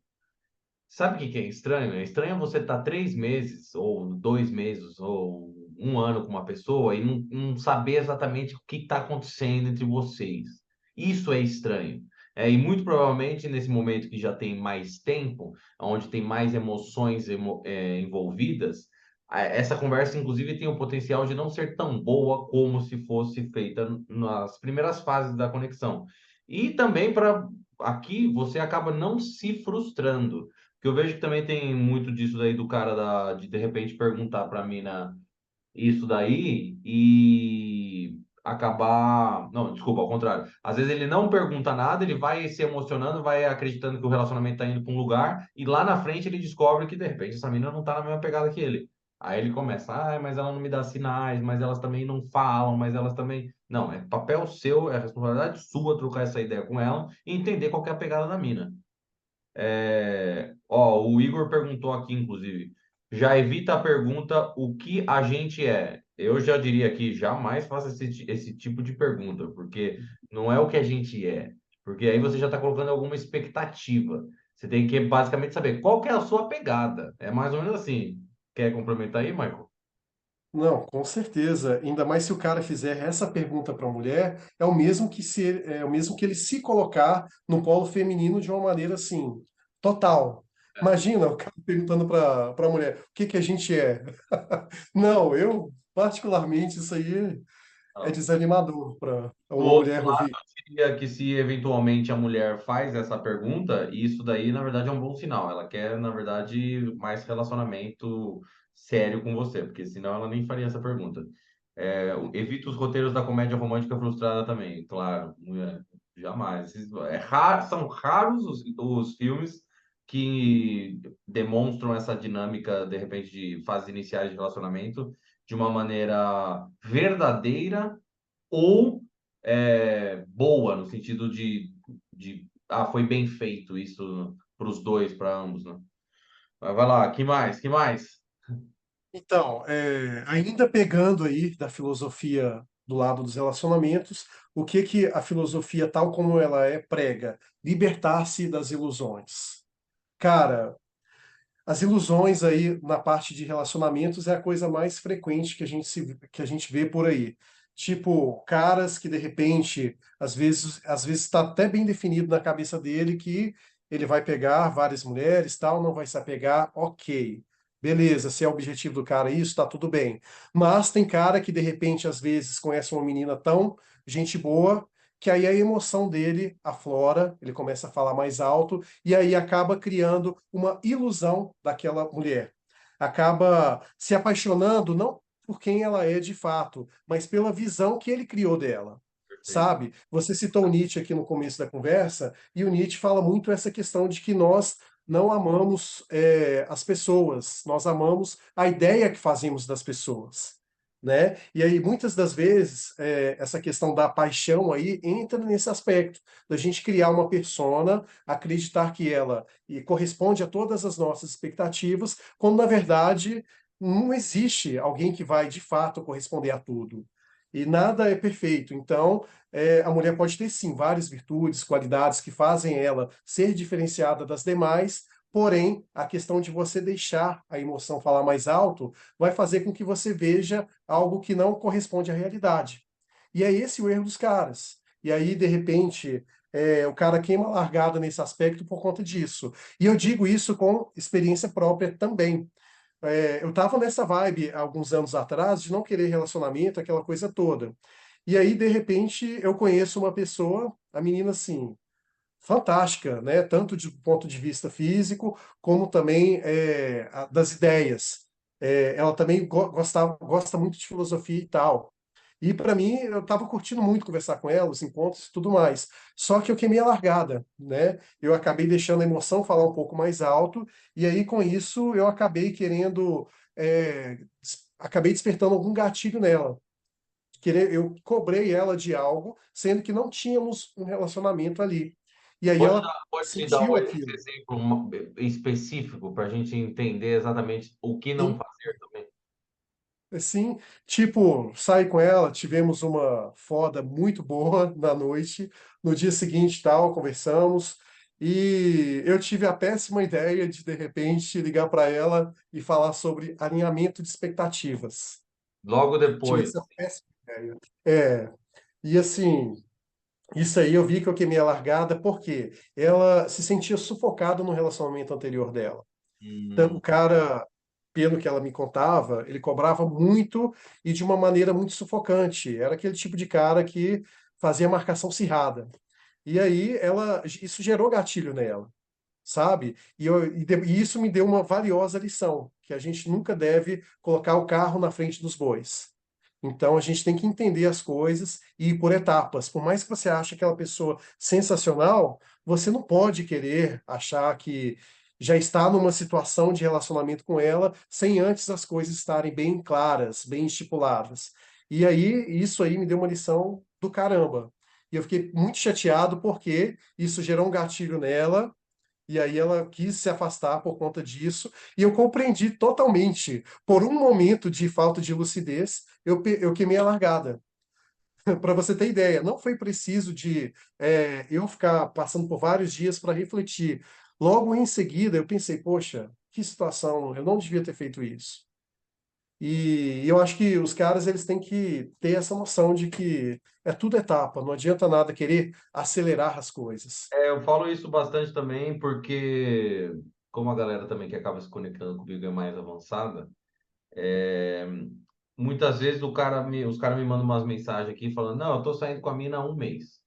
Sabe o que que é estranho? É estranho você estar 3 meses, ou 2 meses, ou um ano com uma pessoa e não saber exatamente o que está acontecendo entre vocês. Isso é estranho. E muito provavelmente nesse momento que já tem mais tempo, onde tem mais emoções envolvidas, essa conversa, inclusive, tem o potencial de não ser tão boa como se fosse feita nas primeiras fases da conexão. E também para aqui você acaba não se frustrando. Porque eu vejo que também tem muito disso daí do cara de repente perguntar pra mina isso daí e acabar. Não, desculpa, ao contrário. Às vezes ele não pergunta nada, ele vai se emocionando, vai acreditando que o relacionamento tá indo pra um lugar, e lá na frente ele descobre que de repente essa mina não tá na mesma pegada que ele. Aí ele começa, mas ela não me dá sinais, mas elas também não falam, mas elas também. Não, é papel seu, é responsabilidade sua trocar essa ideia com ela e entender qual que é a pegada da mina. Ó, o Igor perguntou aqui, inclusive. Já evita a pergunta o que a gente é. Eu já diria aqui, jamais faça esse tipo de pergunta, porque não é o que a gente é. Porque aí você já está colocando alguma expectativa. Você tem que basicamente saber qual que é a sua pegada. É mais ou menos assim. Quer complementar aí, Michael? Não, com certeza. Ainda mais se o cara fizer essa pergunta para a mulher, é o mesmo que se é o mesmo que ele se colocar no polo feminino de uma maneira assim, total. É. Imagina o cara perguntando para a mulher, o que que a gente é? Não, eu particularmente isso aí é Não. desanimador para Do uma outro mulher lado, ouvir. seria que se eventualmente a mulher faz essa pergunta, isso daí, na verdade, é um bom sinal. Ela quer, na verdade, mais relacionamento sério com você, porque senão ela nem faria essa pergunta. É, evita os roteiros da comédia romântica frustrada também, claro. Jamais. São raros os filmes que demonstram essa dinâmica, de repente, de fases iniciais de relacionamento de uma maneira verdadeira ou boa, no sentido foi bem feito isso para os dois, para ambos, né? Mas vai lá, que mais? Que mais? Então, ainda pegando aí da filosofia do lado dos relacionamentos, o que que a filosofia, tal como ela é, prega? Libertar-se das ilusões. Cara, as ilusões aí na parte de relacionamentos é a coisa mais frequente que a gente vê por aí. Tipo, caras que de repente, às vezes está até bem definido na cabeça dele que ele vai pegar várias mulheres, tal, não vai se apegar, ok. Beleza, se é o objetivo do cara isso, tá tudo bem. Mas tem cara que de repente às vezes conhece uma menina tão gente boa que aí a emoção dele aflora, ele começa a falar mais alto e aí acaba criando uma ilusão daquela mulher. Acaba se apaixonando não por quem ela é de fato, mas pela visão que ele criou dela. Perfeito. Sabe? Você citou o Nietzsche aqui no começo da conversa, e o Nietzsche fala muito essa questão de que nós não amamos as pessoas, nós amamos a ideia que fazemos das pessoas. Né? E aí, muitas das vezes, essa questão da paixão aí entra nesse aspecto, da gente criar uma persona, acreditar que ela corresponde a todas as nossas expectativas, quando na verdade não existe alguém que vai de fato corresponder a tudo. E nada é perfeito. Então, a mulher pode ter sim várias virtudes, qualidades que fazem ela ser diferenciada das demais, porém, a questão de você deixar a emoção falar mais alto vai fazer com que você veja algo que não corresponde à realidade. E é esse o erro dos caras. E aí, de repente, o cara queima a largada nesse aspecto por conta disso. E eu digo isso com experiência própria também. Eu estava nessa vibe há alguns anos atrás de não querer relacionamento, aquela coisa toda. E aí, de repente, eu conheço uma pessoa, a menina assim, fantástica, né? Tanto do ponto de vista físico, como também das ideias. Ela também gosta muito de filosofia e tal. E para mim, eu estava curtindo muito conversar com ela, os encontros e tudo mais. Só que eu queimei a largada, né? Eu acabei deixando a emoção falar um pouco mais alto, e aí com isso eu acabei querendo, acabei despertando algum gatilho nela. Eu cobrei ela de algo, sendo que não tínhamos um relacionamento ali. E aí ela Pode me dar sentiu esse aquilo. exemplo específico para a gente entender exatamente o que não Sim, fazer também? assim, tipo, saí com ela, tivemos uma foda muito boa na noite. No dia seguinte, tal, conversamos. E eu tive a péssima ideia de repente, ligar para ela e falar sobre alinhamento de expectativas. Logo Tive depois, essa péssima ideia. E assim, isso aí eu vi que eu queimei a largada porque ela se sentia sufocada no relacionamento anterior dela. Então, o hum, cara, pelo que ela me contava, ele cobrava muito e de uma maneira muito sufocante. Era aquele tipo de cara que fazia marcação acirrada. E aí isso gerou gatilho nela, sabe? E isso me deu uma valiosa lição, que a gente nunca deve colocar o carro na frente dos bois. Então a gente tem que entender as coisas e ir por etapas. Por mais que você ache aquela pessoa sensacional, você não pode querer achar que já está numa situação de relacionamento com ela sem antes as coisas estarem bem claras, bem estipuladas. E aí isso aí me deu uma lição do caramba. E eu fiquei muito chateado porque isso gerou um gatilho nela E aí ela quis se afastar por conta disso, e eu compreendi totalmente. Por um momento de falta de lucidez, eu queimei a largada. Para você ter ideia, não foi preciso de eu ficar passando por vários dias para refletir. Logo em seguida, eu pensei, poxa, que situação, eu não devia ter feito isso. E eu acho que os caras eles têm que ter essa noção de que é tudo etapa, não adianta nada querer acelerar as coisas. Eu falo isso bastante também porque, como a galera também que acaba se conectando comigo é mais avançada, é, muitas vezes os caras me mandam umas mensagens aqui falando, não, eu tô saindo com a mina há um mês.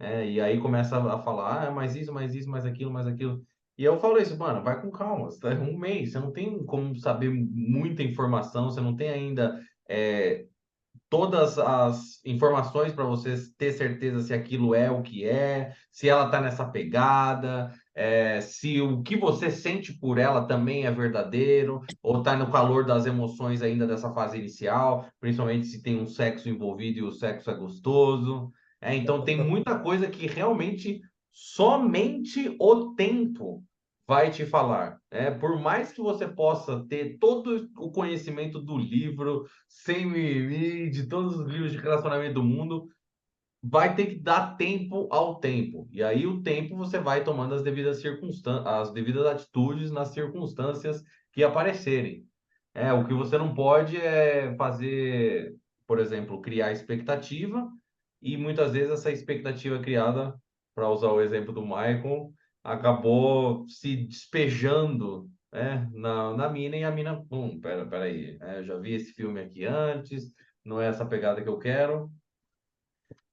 E aí começa a falar, mais isso, mais aquilo, mais aquilo. E eu falo isso, mano, vai com calma, você tá um mês, você não tem como saber muita informação, você não tem ainda é, todas as informações para você ter certeza se aquilo é o que é, se ela tá nessa pegada, se o que você sente por ela também é verdadeiro, ou tá no calor das emoções ainda dessa fase inicial, principalmente se tem um sexo envolvido e o sexo é gostoso. Então tem muita coisa que realmente somente o tempo vai te falar. Por mais que você possa ter todo o conhecimento do livro, sem mimimi, de todos os livros de relacionamento do mundo, vai ter que dar tempo ao tempo. E aí o tempo você vai tomando as devidas circunstâncias, as devidas atitudes nas circunstâncias que aparecerem. O que você não pode é fazer, por exemplo, criar expectativa, e muitas vezes essa expectativa criada, para usar o exemplo do Michael, acabou se despejando, na mina, e a mina, pera aí, eu já vi esse filme aqui antes, não é essa pegada que eu quero.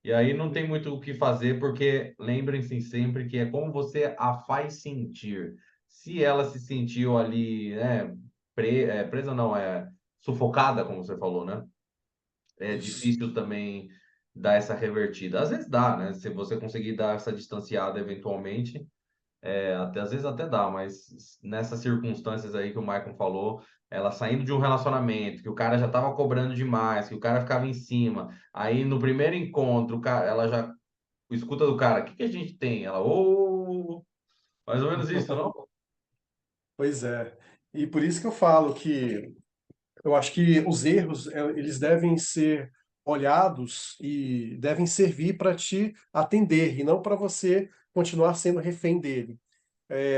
E aí não tem muito o que fazer, porque lembrem-se sempre que é como você a faz sentir. Se ela se sentiu ali, presa não, sufocada, como você falou, né? É Isso. difícil também dar essa revertida. Às vezes dá, né? Se você conseguir dar essa distanciada eventualmente, até, às vezes até dá, mas nessas circunstâncias aí que o Michael falou, ela saindo de um relacionamento, que o cara já tava cobrando demais, que o cara ficava em cima. Aí no primeiro encontro, ela já escuta do cara, o que que a gente tem? Ela, mais ou menos isso, não? Pois é. E por isso que eu falo que eu acho que os erros, eles devem ser olhados e devem servir para te atender e não para você continuar sendo refém dele.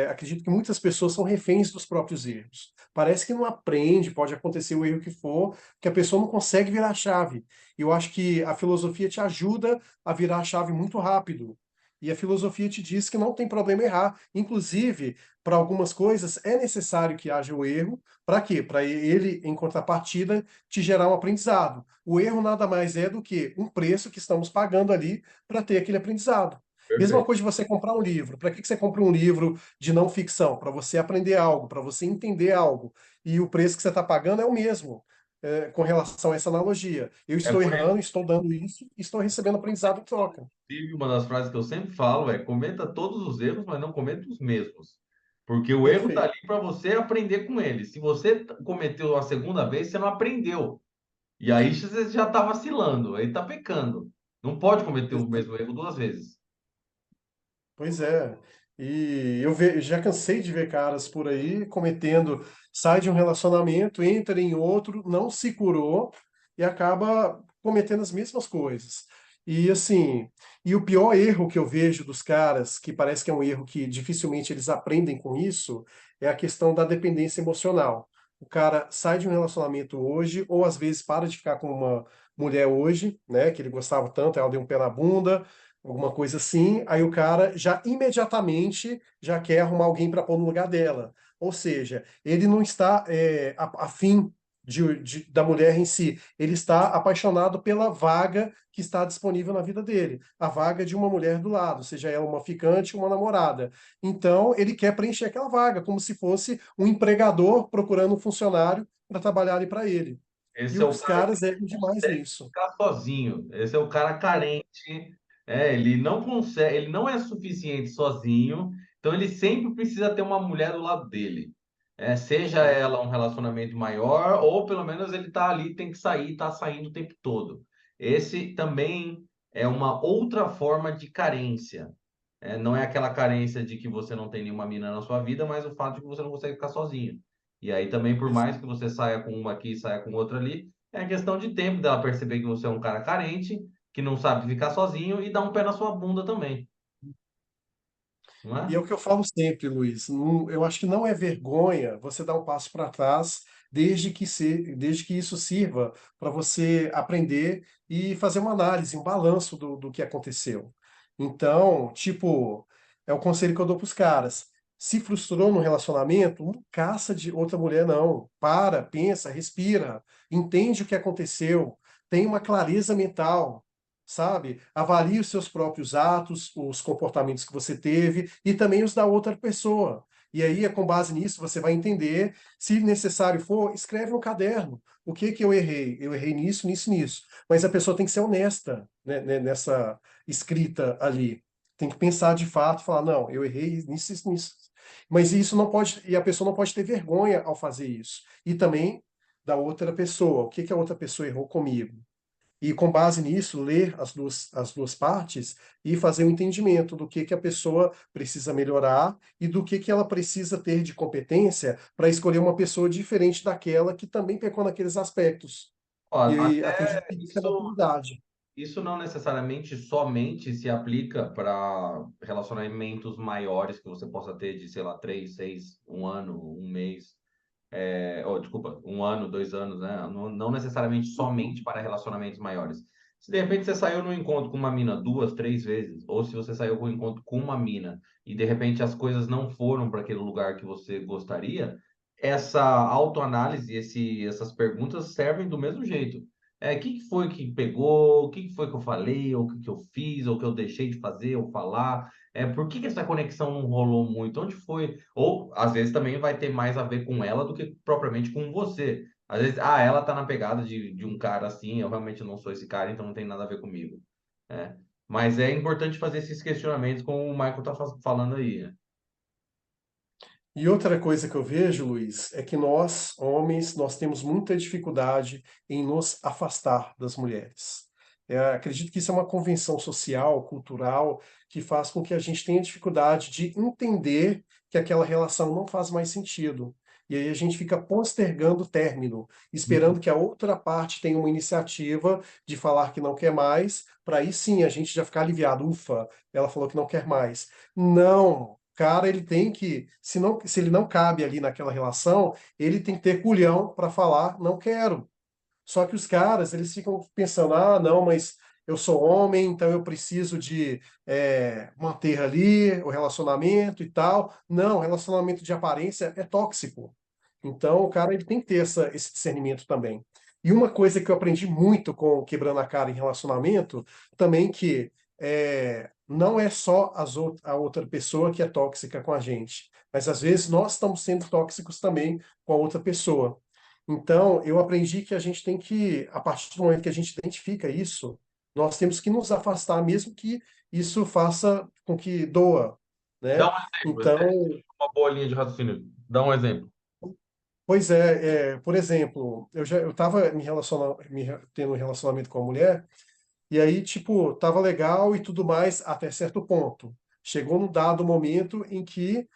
Acredito que muitas pessoas são reféns dos próprios erros. Parece que não aprende, pode acontecer o erro que for, que a pessoa não consegue virar a chave. E eu acho que a filosofia te ajuda a virar a chave muito rápido. E a filosofia te diz que não tem problema errar. Inclusive, para algumas coisas é necessário que haja o erro. Para quê? Para ele, em contrapartida, te gerar um aprendizado. O erro nada mais é do que um preço que estamos pagando ali para ter aquele aprendizado. Mesma Perfeito. coisa de você comprar um livro. Para que você compra um livro de não ficção? Para você aprender algo, para você entender algo. E o preço que você está pagando é o mesmo, com relação a essa analogia. Eu É estou por isso errando, estou dando isso e estou recebendo aprendizado em troca. que uma das frases que eu sempre falo é: cometa todos os erros, mas não cometa os mesmos. Porque o erro tá Perfeito. ali para você aprender com ele. Se você cometeu a segunda vez, você não aprendeu. E aí você já tá vacilando, aí tá pecando. Não pode cometer o mesmo erro duas vezes. Pois é. E já cansei de ver caras por aí cometendo, sai de um relacionamento, entra em outro, não se curou e acaba cometendo as mesmas coisas. E assim, e o pior erro que eu vejo dos caras, que parece que é um erro que dificilmente eles aprendem com isso, é a questão da dependência emocional. O cara sai de um relacionamento hoje, ou às vezes para de ficar com uma mulher hoje, né, que ele gostava tanto, ela deu um pé na bunda, alguma coisa assim, aí o cara já imediatamente já quer arrumar alguém para pôr no lugar dela. Ou seja, ele não está afim da mulher em si, ele está apaixonado pela vaga que está disponível na vida dele, a vaga de uma mulher do lado, seja ela uma ficante ou uma namorada. Então, ele quer preencher aquela vaga, como se fosse um empregador procurando um funcionário para trabalhar ali para ele. E Esse é o os cara que caras erram demais consegue nisso. ficar sozinho. Esse é o cara carente. Ele não consegue, ele não é suficiente sozinho, então ele sempre precisa ter uma mulher do lado dele. Seja ela um relacionamento maior, ou pelo menos ele tá ali, tem que sair, tá saindo o tempo todo. Esse também é uma outra forma de carência. Não é aquela carência de que você não tem nenhuma mina na sua vida, mas o fato de que você não consegue ficar sozinho. E aí também, por mais que você saia com uma aqui e saia com outra ali, é questão de tempo dela perceber que você é um cara carente, que não sabe ficar sozinho e dar um pé na sua bunda também, não E é? é o que eu falo sempre, Luiz. Eu acho que não é vergonha você dar um passo para trás, desde que isso sirva para você aprender e fazer uma análise, um balanço do que aconteceu. Então, tipo, é o conselho que eu dou para os caras. Se frustrou no relacionamento, não caça de outra mulher, não. Para, pensa, respira, entende o que aconteceu, tem uma clareza mental, sabe? Avalie os seus próprios atos, os comportamentos que você teve e também os da outra pessoa. E aí, com base nisso, você vai entender, se necessário for, escreve no caderno. O que que eu errei? Eu errei nisso, nisso, nisso. Mas a pessoa tem que ser honesta, né, nessa escrita ali. Tem que pensar de fato, falar, não, eu errei nisso, nisso, nisso. Mas isso não pode, e a pessoa não pode ter vergonha ao fazer isso. E também da outra pessoa. O que que a outra pessoa errou comigo? E com base nisso, ler as duas partes e fazer um entendimento do que a pessoa precisa melhorar e do que ela precisa ter de competência para escolher uma pessoa diferente daquela que também pecou naqueles aspectos. Ó, E acredito até que isso é isso, maturidade. isso não necessariamente somente se aplica para relacionamentos maiores que você possa ter de, sei lá, 3, 6, um ano, um mês. Desculpa, um ano, 2 anos, né? Não necessariamente Uhum. somente para relacionamentos maiores. Se de repente você saiu no encontro com uma mina 2, 3 vezes, ou se você saiu com um encontro com uma mina e de repente as coisas não foram para aquele lugar que você gostaria, essa autoanálise, essas perguntas servem do mesmo jeito. O que que foi que pegou? O que que foi que eu falei? Ou o que que eu fiz? Ou o que eu deixei de fazer ou falar? Por que que essa conexão não rolou muito? Onde foi? Ou às vezes também vai ter mais a ver com ela do que propriamente com você. Às vezes, ela tá na pegada de um cara assim, eu realmente não sou esse cara, então não tem nada a ver comigo. Né? Mas é importante fazer esses questionamentos, como o Michael tá falando aí. Né? E outra coisa que eu vejo, Luiz, é que nós, homens, nós temos muita dificuldade em nos afastar das mulheres. Acredito que isso é uma convenção social, cultural, que faz com que a gente tenha dificuldade de entender que aquela relação não faz mais sentido. E aí a gente fica postergando o término, esperando que a outra parte tenha uma iniciativa de falar que não quer mais, para aí sim a gente já ficar aliviado. Ufa, ela falou que não quer mais. Não, cara, ele tem que, se ele não cabe ali naquela relação, ele tem que ter culhão para falar, não quero. Só que os caras, eles ficam pensando, ah, não, mas eu sou homem, então eu preciso de manter ali o relacionamento e tal. Não, relacionamento de aparência é tóxico. Então, o cara, ele tem que ter esse discernimento também. E uma coisa que eu aprendi muito com Quebrando a Cara em relacionamento, também que não é só a outra pessoa que é tóxica com a gente, mas às vezes nós estamos sendo tóxicos também com a outra pessoa. Então, eu aprendi que a gente tem que, a partir do momento que a gente identifica isso, nós temos que nos afastar, mesmo que isso faça com que doa, Dá né? um exemplo, Então, uma boa linha de raciocínio. Dá um exemplo. pois por exemplo, eu estava tendo um relacionamento com a mulher, e aí, tipo, tava legal e tudo mais até certo ponto. Chegou num dado momento em que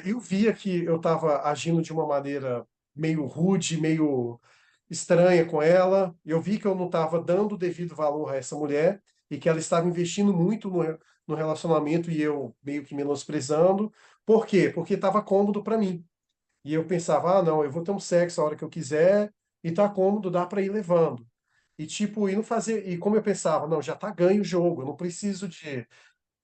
eu via que eu estava agindo de uma maneira meio rude, meio estranha com ela. Eu vi que eu não estava dando o devido valor a essa mulher e que ela estava investindo muito no relacionamento e eu meio que menosprezando. Por quê? Porque estava cômodo para mim. E eu pensava, ah, não, eu vou ter um sexo a hora que eu quiser e tá cômodo, dá para ir levando. E tipo, e não fazer, e como eu pensava, não, já tá ganho o jogo, eu não preciso de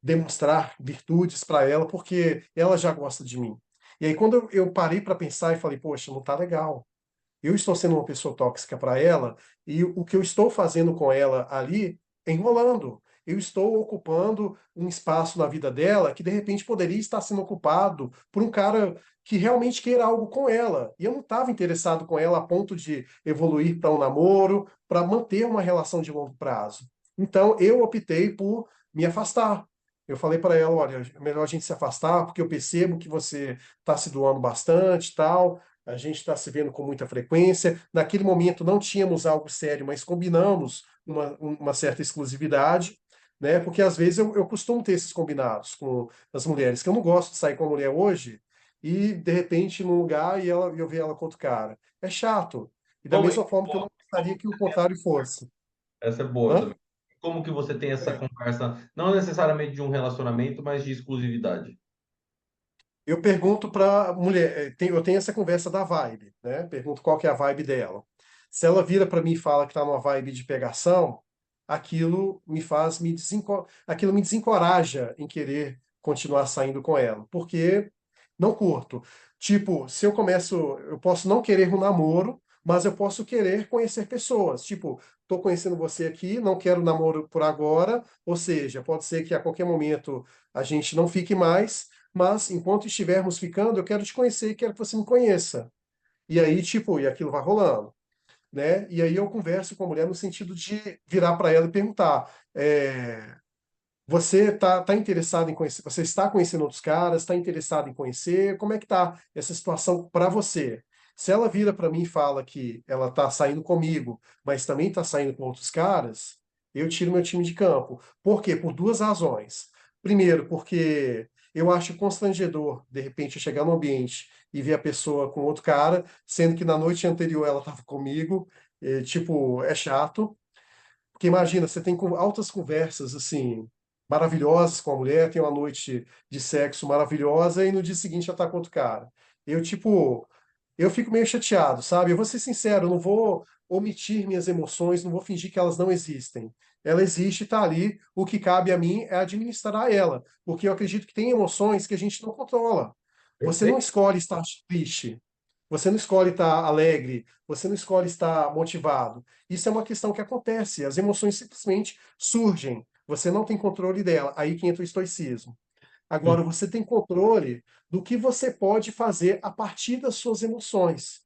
demonstrar virtudes para ela porque ela já gosta de mim. E aí quando eu parei para pensar e falei, poxa, não tá legal. Eu estou sendo uma pessoa tóxica para ela e o que eu estou fazendo com ela ali é enrolando. Eu estou ocupando um espaço na vida dela que de repente poderia estar sendo ocupado por um cara que realmente queira algo com ela. E eu não estava interessado com ela a ponto de evoluir para um namoro, para manter uma relação de longo prazo. Então eu optei por me afastar. Eu falei para ela, olha, é melhor a gente se afastar porque eu percebo que você está se doando bastante, e tal. A gente está se vendo com muita frequência. Naquele momento não tínhamos algo sério, mas combinamos uma certa exclusividade. né? Porque às vezes eu costumo ter esses combinados com as mulheres, que eu não gosto de sair com a mulher hoje e de repente num lugar e eu ver ela com outro cara. É chato. E da Como, mesma forma que eu não gostaria que o contrário fosse. essa é boa Hã? também. Como que você tem essa É. conversa, não necessariamente de um relacionamento, mas de exclusividade? Eu pergunto para mulher, eu tenho essa conversa da vibe, né? Pergunto qual que é a vibe dela. Se ela vira para mim e fala que está numa vibe de pegação, aquilo me desencoraja em querer continuar saindo com ela, porque não curto. Tipo, se eu começo, eu posso não querer um namoro, mas eu posso querer conhecer pessoas. Tipo, tô conhecendo você aqui, não quero namoro por agora, ou seja, pode ser que a qualquer momento a gente não fique mais, mas enquanto estivermos ficando, eu quero te conhecer e quero que você me conheça. E aí, tipo, e aquilo vai rolando, né? E aí eu converso com a mulher no sentido de virar para ela e perguntar: você tá interessado em conhecer? Você está conhecendo outros caras? Está interessado em conhecer? Como é que tá essa situação para você? Se ela vira para mim e fala que ela tá saindo comigo, mas também tá saindo com outros caras, eu tiro meu time de campo. Por quê? Por duas razões. Primeiro, porque eu acho constrangedor, de repente, eu chegar no ambiente e ver a pessoa com outro cara, sendo que na noite anterior ela estava comigo. Tipo, é chato. Porque imagina, você tem altas conversas assim maravilhosas com a mulher, tem uma noite de sexo maravilhosa e no dia seguinte já tá com outro cara. Eu, tipo, eu fico meio chateado, sabe? Eu vou ser sincero, eu não vou omitir minhas emoções, não vou fingir que elas não existem. Ela existe, está ali. O que cabe a mim é administrar ela, porque eu acredito que tem emoções que a gente não controla. Você não Perfeito. escolhe estar triste, você não escolhe estar alegre, você não escolhe estar motivado. Isso é uma questão que acontece. As emoções simplesmente surgem. Você não tem controle dela. Aí que entra o estoicismo. Hum. Agora, você tem controle do que você pode fazer a partir das suas emoções.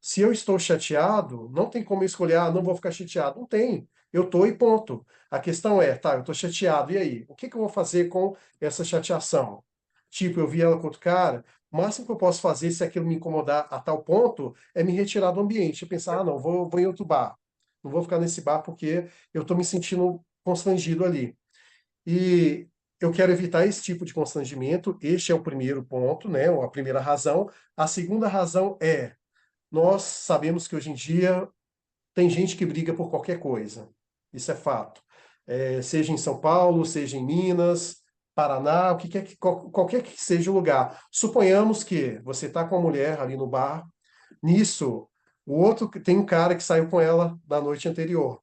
Se eu estou chateado, não tem como eu escolher, não vou ficar chateado. Não tem. Eu estou e ponto. A questão é, tá, eu estou chateado, e aí? O que que eu vou fazer com essa chateação? Tipo, eu vi ela com outro cara, o máximo que eu posso fazer, se aquilo me incomodar a tal ponto, é me retirar do ambiente. Eu pensar, não, vou em outro bar. Não vou ficar nesse bar porque eu estou me sentindo constrangido ali. E eu quero evitar esse tipo de constrangimento. Este é o primeiro ponto, né? A primeira razão. A segunda razão é nós sabemos que hoje em dia tem gente que briga por qualquer coisa. Isso é fato. Seja em São Paulo, seja em Minas, Paraná, o que quer qualquer que seja o lugar. Suponhamos que você está com a mulher ali no bar, nisso, o outro tem um cara que saiu com ela na noite anterior.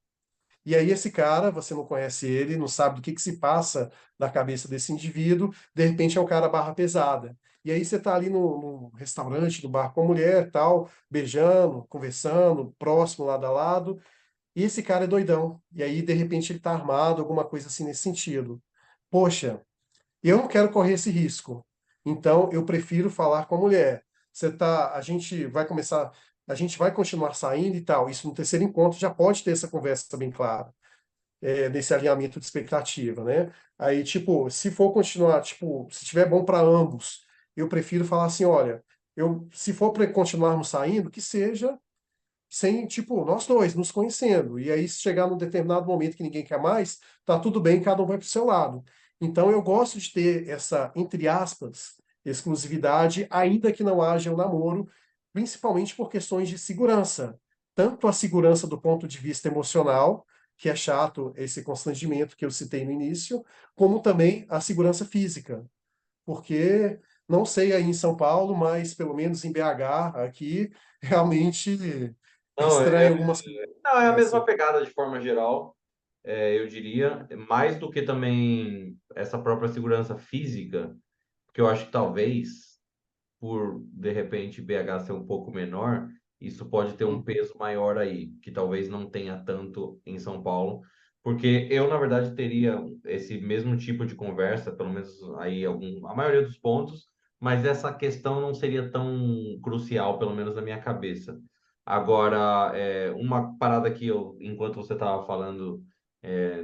E aí esse cara, você não conhece ele, não sabe do que se passa na cabeça desse indivíduo, de repente é um cara barra pesada. E aí você está ali no restaurante, no bar com a mulher, tal, beijando, conversando, próximo, lado a lado, e esse cara é doidão. E aí, de repente, ele está armado, alguma coisa assim nesse sentido. Poxa, eu não quero correr esse risco. Então, eu prefiro falar com a mulher. A gente vai continuar saindo e tal. Isso no terceiro encontro já pode ter essa conversa bem clara, desse alinhamento de expectativa, né? Aí, tipo, se for continuar, tipo, se estiver bom para ambos, eu prefiro falar assim, olha, se for para continuarmos saindo, que seja sem, tipo, nós dois nos conhecendo. E aí, se chegar num determinado momento que ninguém quer mais, tá tudo bem, cada um vai para o seu lado. Então, eu gosto de ter essa, entre aspas, exclusividade, ainda que não haja um namoro, principalmente por questões de segurança. Tanto a segurança do ponto de vista emocional, que é chato esse constrangimento que eu citei no início, como também a segurança física. Porque não sei aí em São Paulo, mas pelo menos em BH, aqui, realmente é Não, estranho algumas coisas que não, é a mesma acontecem. pegada de forma geral, eu diria, mais do que também essa própria segurança física, porque eu acho que talvez, por de repente BH ser um pouco menor, isso pode ter um Hum. peso maior aí, que talvez não tenha tanto em São Paulo, porque eu, na verdade, teria esse mesmo tipo de conversa, pelo menos aí a maioria dos pontos, mas essa questão não seria tão crucial, pelo menos na minha cabeça. Agora, uma parada que eu, enquanto você estava falando,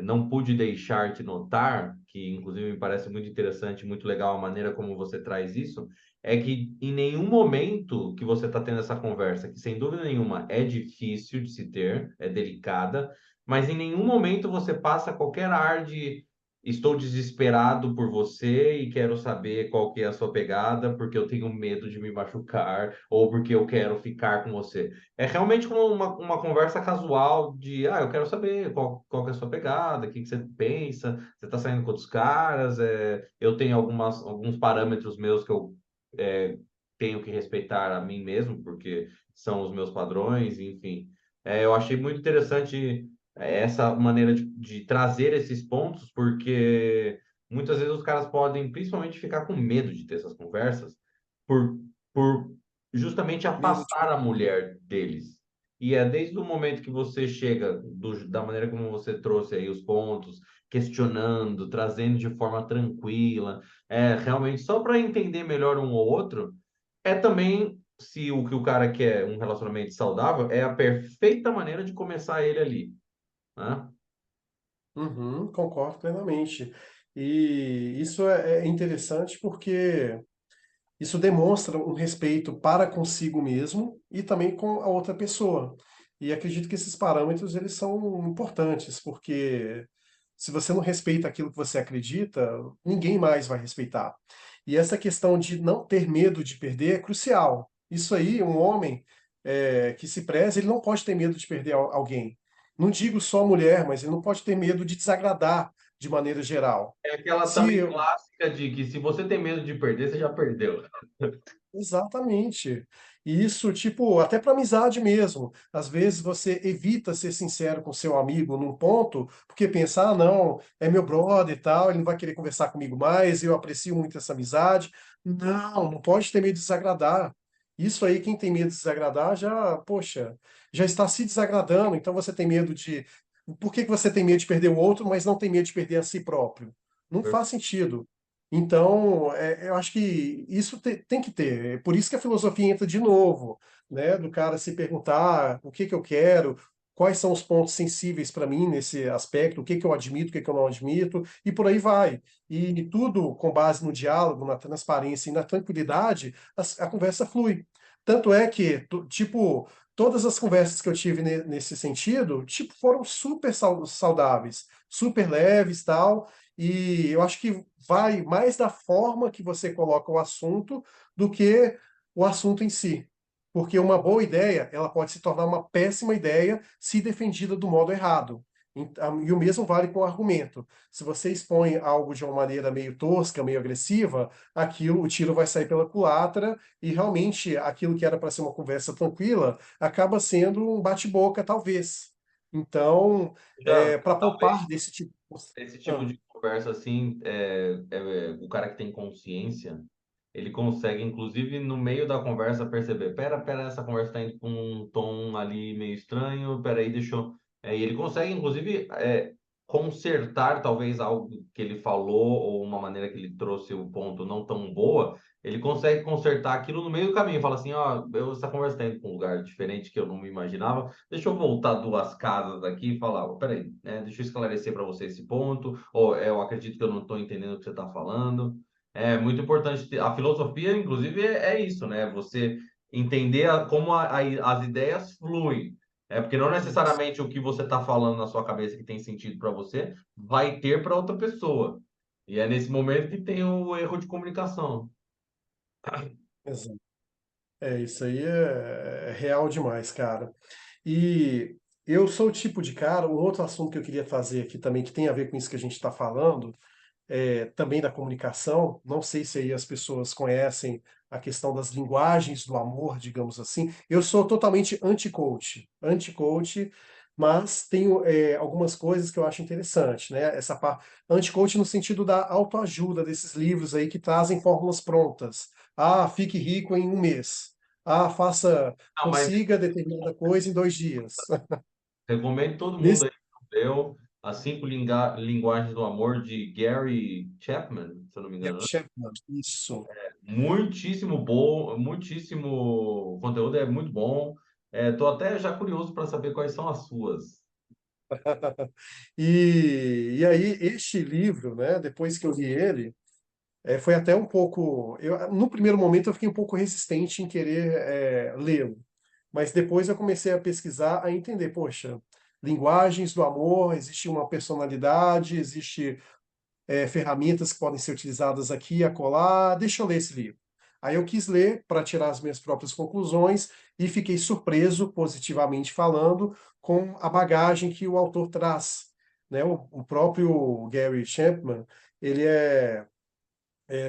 não pude deixar de notar, que inclusive me parece muito interessante, muito legal a maneira como você traz isso, é que em nenhum momento que você está tendo essa conversa, que sem dúvida nenhuma é difícil de se ter, é delicada, mas em nenhum momento você passa qualquer ar de estou desesperado por você e quero saber qual que é a sua pegada, porque eu tenho medo de me machucar ou porque eu quero ficar com você. É realmente como uma conversa casual de, eu quero saber qual que é a sua pegada, o que que você pensa, você está saindo com outros caras, eu tenho alguns parâmetros meus que eu é, tenho que respeitar a mim mesmo, porque são os meus padrões, enfim. Eu achei muito interessante essa maneira de trazer esses pontos, porque muitas vezes os caras podem principalmente ficar com medo de ter essas conversas por, por justamente Medo de afastar a perder. mulher deles. E é desde o momento que você chega, da maneira como você trouxe aí os pontos, questionando, trazendo de forma tranquila, realmente só para entender melhor um ou outro, é também, se o que o cara quer um relacionamento saudável, é a perfeita maneira de começar ele ali, né? Uhum, concordo plenamente. E isso é interessante porque isso demonstra um respeito para consigo mesmo e também com a outra pessoa. E acredito que esses parâmetros eles são importantes, porque se você não respeita aquilo que você acredita, ninguém mais vai respeitar. E essa questão de não ter medo de perder é crucial. Isso aí, um homem que se preze, ele não pode ter medo de perder alguém. Não digo só a mulher, mas ele não pode ter medo de desagradar de maneira geral. É aquela Se também clássica de que se você tem medo de perder, você já perdeu. Exatamente. E isso, tipo, até para amizade mesmo. Às vezes você evita ser sincero com seu amigo num ponto, porque pensa, não, é meu brother e tal, ele não vai querer conversar comigo mais, eu aprecio muito essa amizade. Não, não pode ter medo de desagradar. Isso aí, quem tem medo de desagradar, já, poxa, já está se desagradando. Então você tem medo de. Por que que você tem medo de perder o outro, mas não tem medo de perder a si próprio? Não faz sentido. Então, eu acho que isso tem que ter. É por isso que a filosofia entra de novo, né? Do cara se perguntar o que que eu quero, quais são os pontos sensíveis para mim nesse aspecto, o que que eu admito, o que que eu não admito, e por aí vai. E tudo com base no diálogo, na transparência e na tranquilidade, a conversa flui. Tanto é que, tipo, todas as conversas que eu tive nesse sentido, tipo, foram super saudáveis, super leves, tal. E eu acho que vai mais da forma que você coloca o assunto do que o assunto em si. Porque uma boa ideia, ela pode se tornar uma péssima ideia se defendida do modo errado. E o mesmo vale com o argumento. Se você expõe algo de uma maneira meio tosca, meio agressiva, aquilo, o tiro vai sair pela culatra e realmente aquilo que era para ser uma conversa tranquila acaba sendo um bate-boca, talvez. Então, Já, para poupar talvez desse tipo. esse tipo Ah, de conversa assim, o cara que tem consciência, ele consegue, inclusive, no meio da conversa, perceber: pera, essa conversa tá indo com um tom ali meio estranho, peraí, deixa eu. E ele consegue, inclusive, consertar talvez algo que ele falou ou uma maneira que ele trouxe o ponto não tão boa. Ele consegue consertar aquilo no meio do caminho. Fala assim: ó, essa conversa tá indo para um lugar diferente que eu não me imaginava. Deixa eu voltar duas casas aqui e falar: ó, peraí, deixa eu esclarecer para você esse ponto. Ou eu acredito que eu não estou entendendo o que você está falando. É muito importante. A filosofia, inclusive, é isso, né? Você entender como as ideias fluem. Porque não isso, necessariamente o que você está falando na sua cabeça que tem sentido para você vai ter para outra pessoa. E é nesse momento que tem o erro de comunicação. exato. Isso aí é real demais, cara. E eu sou o tipo de cara, um outro assunto que eu queria fazer aqui também, que tem a ver com isso que a gente está falando, também da comunicação. Não sei se aí as pessoas conhecem a questão das linguagens do amor, digamos assim. Eu sou totalmente anti-coach, mas tenho algumas coisas que eu acho interessante, né? Essa parte anti-coach no sentido da autoajuda desses livros aí que trazem fórmulas prontas. Ah, fique rico em um mês. Ah, Não, mas consiga determinada coisa em 2 dias. recomendo todo mundo Nesse aí que leu As Cinco Linguagens do Amor de Gary Chapman, se eu não me engano, né? Chapman, isso. Muitíssimo bom, muitíssimo o conteúdo é muito bom. Tô até já curioso para saber quais são as suas. E aí, este livro, né, depois que eu li ele, foi até um pouco. No primeiro momento, eu fiquei um pouco resistente em querer lê-lo, mas depois eu comecei a pesquisar, a entender: poxa, linguagens do amor, existe uma personalidade, existe ferramentas que podem ser utilizadas aqui e acolá, deixa eu ler esse livro. Aí eu quis ler para tirar as minhas próprias conclusões e fiquei surpreso, positivamente falando, com a bagagem que o autor traz, né? O próprio Gary Chapman, ele é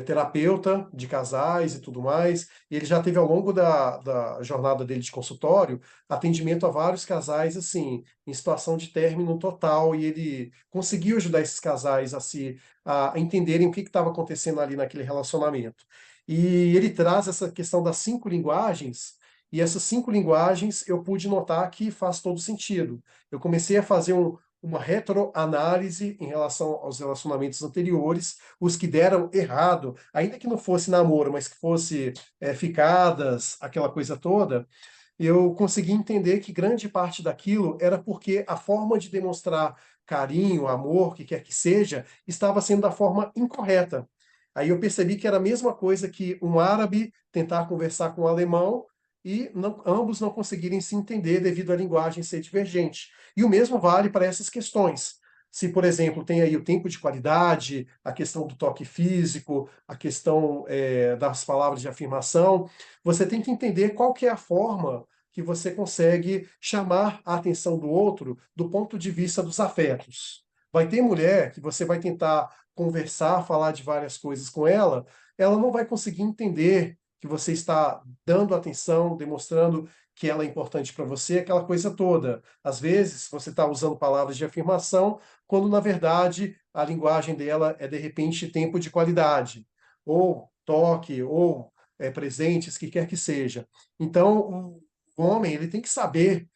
terapeuta de casais e tudo mais, e ele já teve ao longo da jornada dele de consultório atendimento a vários casais assim, em situação de término total, e ele conseguiu ajudar esses casais a entenderem o que estava acontecendo ali naquele relacionamento. E ele traz essa questão das 5 linguagens, e essas 5 linguagens eu pude notar que faz todo sentido. Eu comecei a fazer uma retroanálise em relação aos relacionamentos anteriores, os que deram errado, ainda que não fosse namoro, mas que fosse ficadas, aquela coisa toda, eu consegui entender que grande parte daquilo era porque a forma de demonstrar carinho, amor, o que quer que seja, estava sendo da forma incorreta. Aí eu percebi que era a mesma coisa que um árabe tentar conversar com um alemão e ambos não conseguirem se entender devido à linguagem ser divergente. E o mesmo vale para essas questões. Se, por exemplo, tem aí o tempo de qualidade, a questão do toque físico, a questão das palavras de afirmação, você tem que entender qual que é a forma que você consegue chamar a atenção do outro do ponto de vista dos afetos. Vai ter mulher que você vai tentar conversar, falar de várias coisas com ela, ela não vai conseguir entender que você está dando atenção, demonstrando que ela é importante para você, aquela coisa toda. Às vezes, você está usando palavras de afirmação, quando na verdade a linguagem dela é de repente tempo de qualidade, ou toque, ou presentes, que quer que seja. Então, o homem ele tem que saber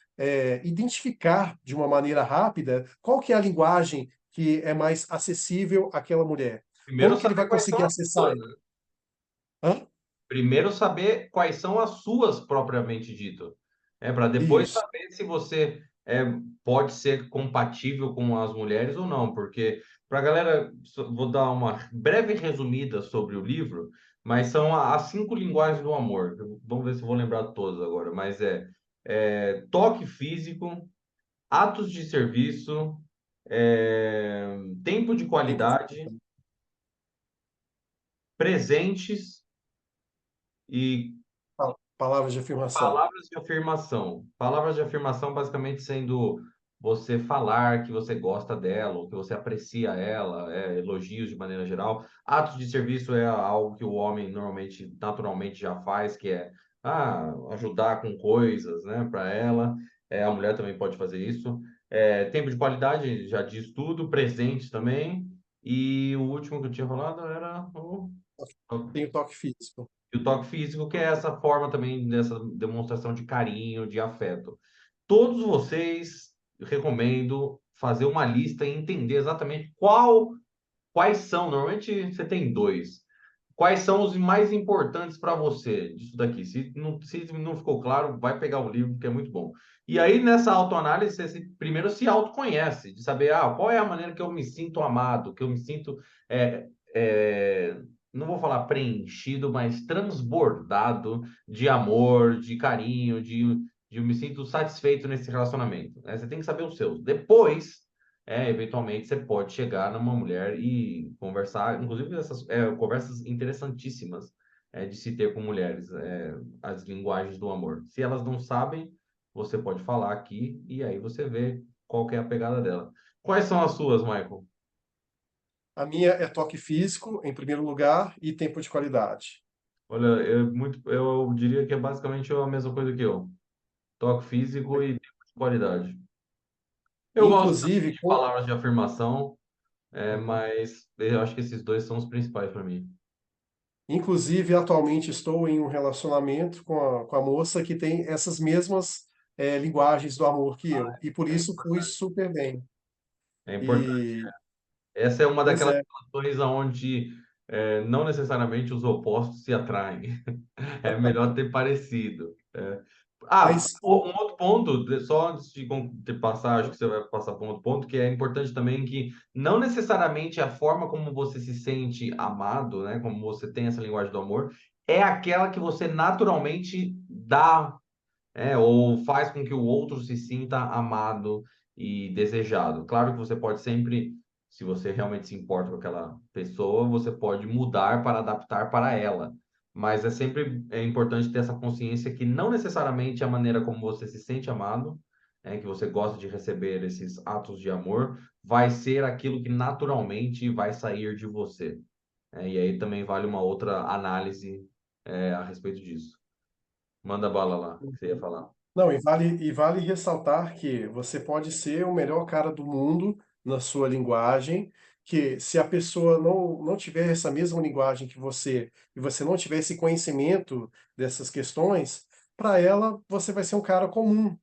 identificar de uma maneira rápida qual que é a linguagem que é mais acessível àquela mulher. Primeiro Como que ele vai saber quais são conseguir as acessar suas, ela? né? Hã? Primeiro saber quais são as suas propriamente dito, para depois Isso. saber se você pode ser compatível com as mulheres ou não, porque para a galera, vou dar uma breve resumida sobre o livro, mas são as 5 linguagens do amor. Vamos ver se eu vou lembrar todas agora, mas toque físico, atos de serviço, tempo de Tempo qualidade, presentes e palavras de afirmação. palavras de afirmação. Palavras de afirmação basicamente sendo você falar que você gosta dela, ou que você aprecia ela, elogios de maneira geral. Atos de serviço é algo que o homem normalmente, naturalmente já faz, que é ajudar com coisas, né, para ela. A mulher também pode fazer isso. Tempo de qualidade já diz tudo, presente também. E o último que eu tinha falado era Tem o toque físico. e o toque físico, que é essa forma também dessa demonstração de carinho, de afeto. Todos vocês, recomendo fazer uma lista e entender exatamente quais são. Normalmente você tem dois. Quais são os mais importantes para você disso daqui? Se não ficou claro, vai pegar o livro, que é muito bom. E aí, nessa autoanálise, você primeiro se autoconhece, de saber qual é a maneira que eu me sinto amado, que eu me sinto, é, é, não vou falar preenchido, mas transbordado de amor, de carinho, de eu me sinto satisfeito nesse relacionamento, né? Você tem que saber os seus. Depois eventualmente você pode chegar numa mulher e conversar, inclusive essas conversas interessantíssimas de se ter com mulheres, as linguagens do amor. Se elas não sabem, você pode falar aqui e aí você vê qual que é a pegada dela. Quais são as suas, Michael? A minha é toque físico, em primeiro lugar, e tempo de qualidade. Olha, eu diria que é basicamente a mesma coisa que eu. Toque físico e tempo de qualidade. Eu gosto também Inclusive, de palavras de afirmação, mas eu acho que esses dois são os principais para mim. atualmente estou em um relacionamento com a moça que tem essas mesmas linguagens do amor que eu. E por É isso fui importante. super bem. É importante. E, Essa é uma pois daquelas é, relações onde não necessariamente os opostos se atraem. É melhor ter parecido. mas Um outro ponto, só antes de passar, acho que você vai passar para um outro ponto, que é importante também que não necessariamente a forma como você se sente amado, né, como você tem essa linguagem do amor, é aquela que você naturalmente dá, ou faz com que o outro se sinta amado e desejado. Claro que você pode sempre Se você realmente se importa com aquela pessoa, você pode mudar para adaptar para ela. Mas é sempre importante ter essa consciência que não necessariamente a maneira como você se sente amado, que você gosta de receber esses atos de amor, vai ser aquilo que naturalmente vai sair de você. E aí também vale uma outra análise, a respeito disso. Manda bala lá, que você ia falar. Não, e vale ressaltar que você pode ser o melhor cara do mundo na sua linguagem, que se a pessoa não tiver essa mesma linguagem que você, e você não tiver esse conhecimento dessas questões, para ela você vai ser um cara comum.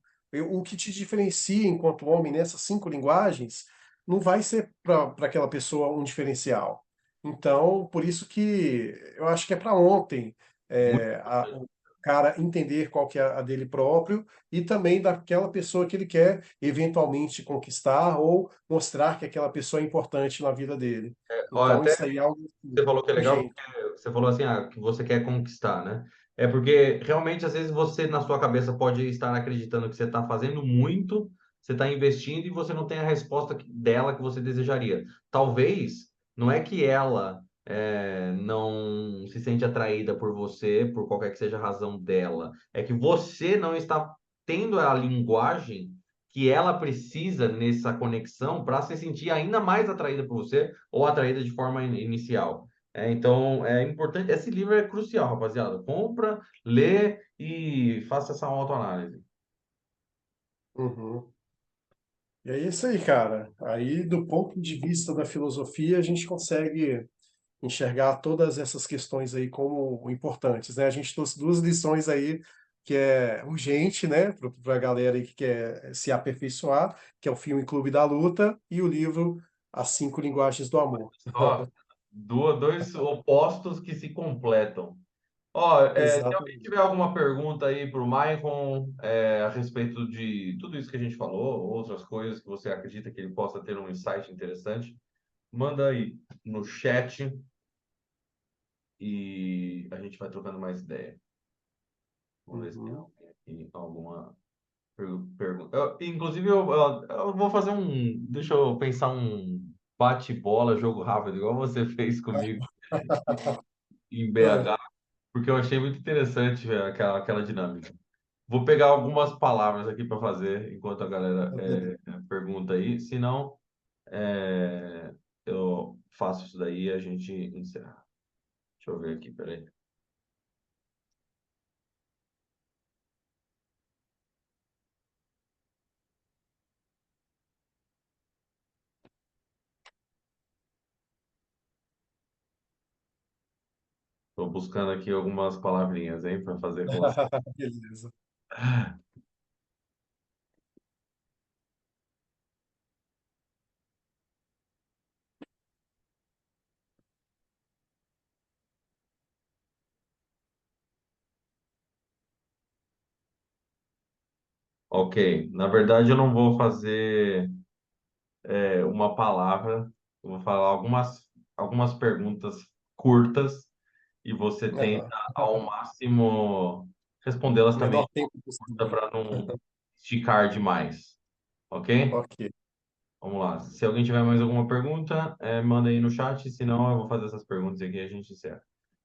O que te diferencia enquanto homem nessas 5 linguagens não vai ser para aquela pessoa um diferencial. Então, por isso que eu acho que é para ontem. Muito O cara entender qual que é a dele próprio e também daquela pessoa que ele quer eventualmente conquistar ou mostrar que aquela pessoa é importante na vida dele. Ó, Então, até isso aí é algo você assim, falou que é legal, urgente. porque você falou assim, que você quer conquistar, né? É porque realmente, às vezes, você na sua cabeça pode estar acreditando que você está fazendo muito, você está investindo e você não tem a resposta dela que você desejaria. Talvez não é que ela não se sente atraída por você, por qualquer que seja a razão dela, é que você não está tendo a linguagem que ela precisa nessa conexão para se sentir ainda mais atraída por você ou atraída de forma inicial. Então, é importante. Esse livro é crucial, rapaziada. Compra, lê e faça essa autoanálise. Uhum. E é isso aí, cara. Aí, do ponto de vista da filosofia, a gente consegue enxergar todas essas questões aí como importantes, né? A gente trouxe 2 lições aí que é urgente, né, para a galera aí que quer se aperfeiçoar, que é o filme Clube da Luta e o livro As 5 Linguagens do Amor. Só dois opostos que se completam. Ó, se alguém Exatamente. tiver alguma pergunta aí para o Maicon, a respeito de tudo isso que a gente falou, outras coisas que você acredita que ele possa ter um insight interessante, manda aí no chat e a gente vai trocando mais ideia. Vamos ver se tem Uhum. alguém aqui, alguma pergunta. Inclusive, eu vou fazer um. Deixa eu pensar um bate-bola, jogo rápido, igual você fez comigo em É. BH, porque eu achei muito interessante aquela dinâmica. Vou pegar algumas palavras aqui para fazer enquanto a galera pergunta aí, senão eu faço isso daí e a gente encerra. Deixa eu ver aqui, peraí. Estou buscando aqui algumas palavrinhas, hein, para fazer com você. Beleza. Ok, na verdade eu não vou fazer uma palavra, eu vou falar algumas perguntas curtas e você tenta Aham. ao máximo respondê-las também Menor tempo possível. para não esticar demais, ok? Ok. Vamos lá. Se alguém tiver mais alguma pergunta, manda aí no chat, senão eu vou fazer essas perguntas aqui e a gente encerra.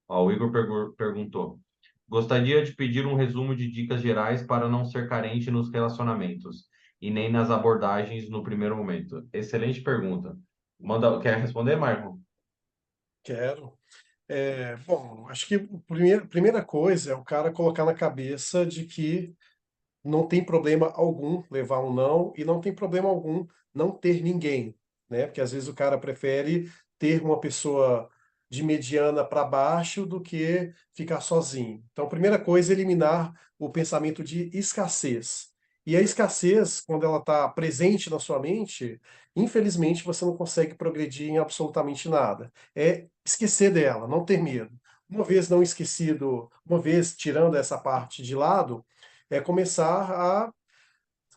Ó, o Igor perguntou: Gostaria de pedir um resumo de dicas gerais para não ser carente nos relacionamentos e nem nas abordagens no primeiro momento. Excelente pergunta. Quer responder, Marco? Quero. Bom, acho que a primeira coisa é o cara colocar na cabeça de que não tem problema algum levar um não e não tem problema algum não ter ninguém, né? Porque às vezes o cara prefere ter uma pessoa de mediana para baixo do que ficar sozinho. Então, a primeira coisa é eliminar o pensamento de escassez. E a escassez, quando ela está presente na sua mente, infelizmente você não consegue progredir em absolutamente nada. É esquecer dela, não ter medo. Uma vez não esquecido, uma vez tirando essa parte de lado, é começar a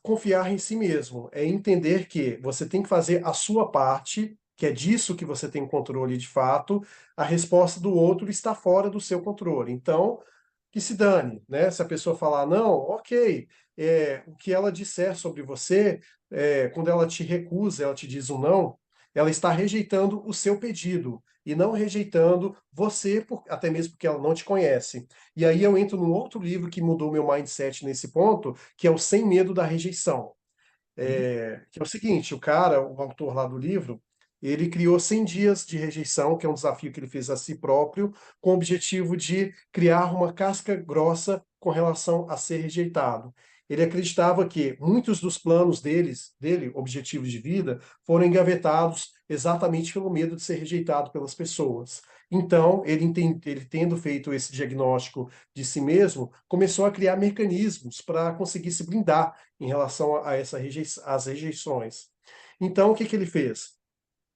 confiar em si mesmo, é entender que você tem que fazer a sua parte, que é disso que você tem controle de fato, a resposta do outro está fora do seu controle. Então, que se dane, né? Se a pessoa falar não, ok, o que ela disser sobre você, quando ela te recusa, ela te diz um não, ela está rejeitando o seu pedido e não rejeitando você, até mesmo porque ela não te conhece. E aí eu entro num outro livro que mudou meu mindset nesse ponto, que é o Sem Medo da Rejeição. Que é o seguinte, o cara, o autor lá do livro, ele criou 100 dias de rejeição, que é um desafio que ele fez a si próprio, com o objetivo de criar uma casca grossa com relação a ser rejeitado. Ele acreditava que muitos dos planos dele, objetivos de vida, foram engavetados exatamente pelo medo de ser rejeitado pelas pessoas. Então, ele tendo feito esse diagnóstico de si mesmo, começou a criar mecanismos para conseguir se blindar em relação a às rejeições. Então, o que que ele fez?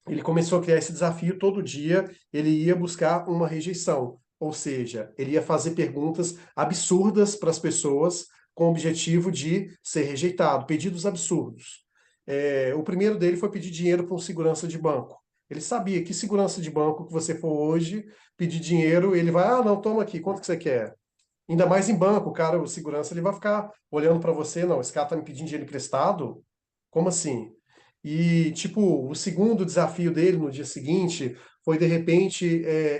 Ele começou a criar esse desafio todo dia, ele ia buscar uma rejeição, ou seja, ele ia fazer perguntas absurdas para as pessoas com o objetivo de ser rejeitado, pedidos absurdos. O primeiro dele foi pedir dinheiro para um segurança de banco. Ele sabia que segurança de banco que você for hoje, pedir dinheiro, ele vai, ah, não, toma aqui, quanto que você quer? Ainda mais em banco, o cara, o segurança, ele vai ficar olhando para você, não, esse cara tá me pedindo dinheiro emprestado? Como assim? E, tipo, o segundo desafio dele no dia seguinte foi, de repente,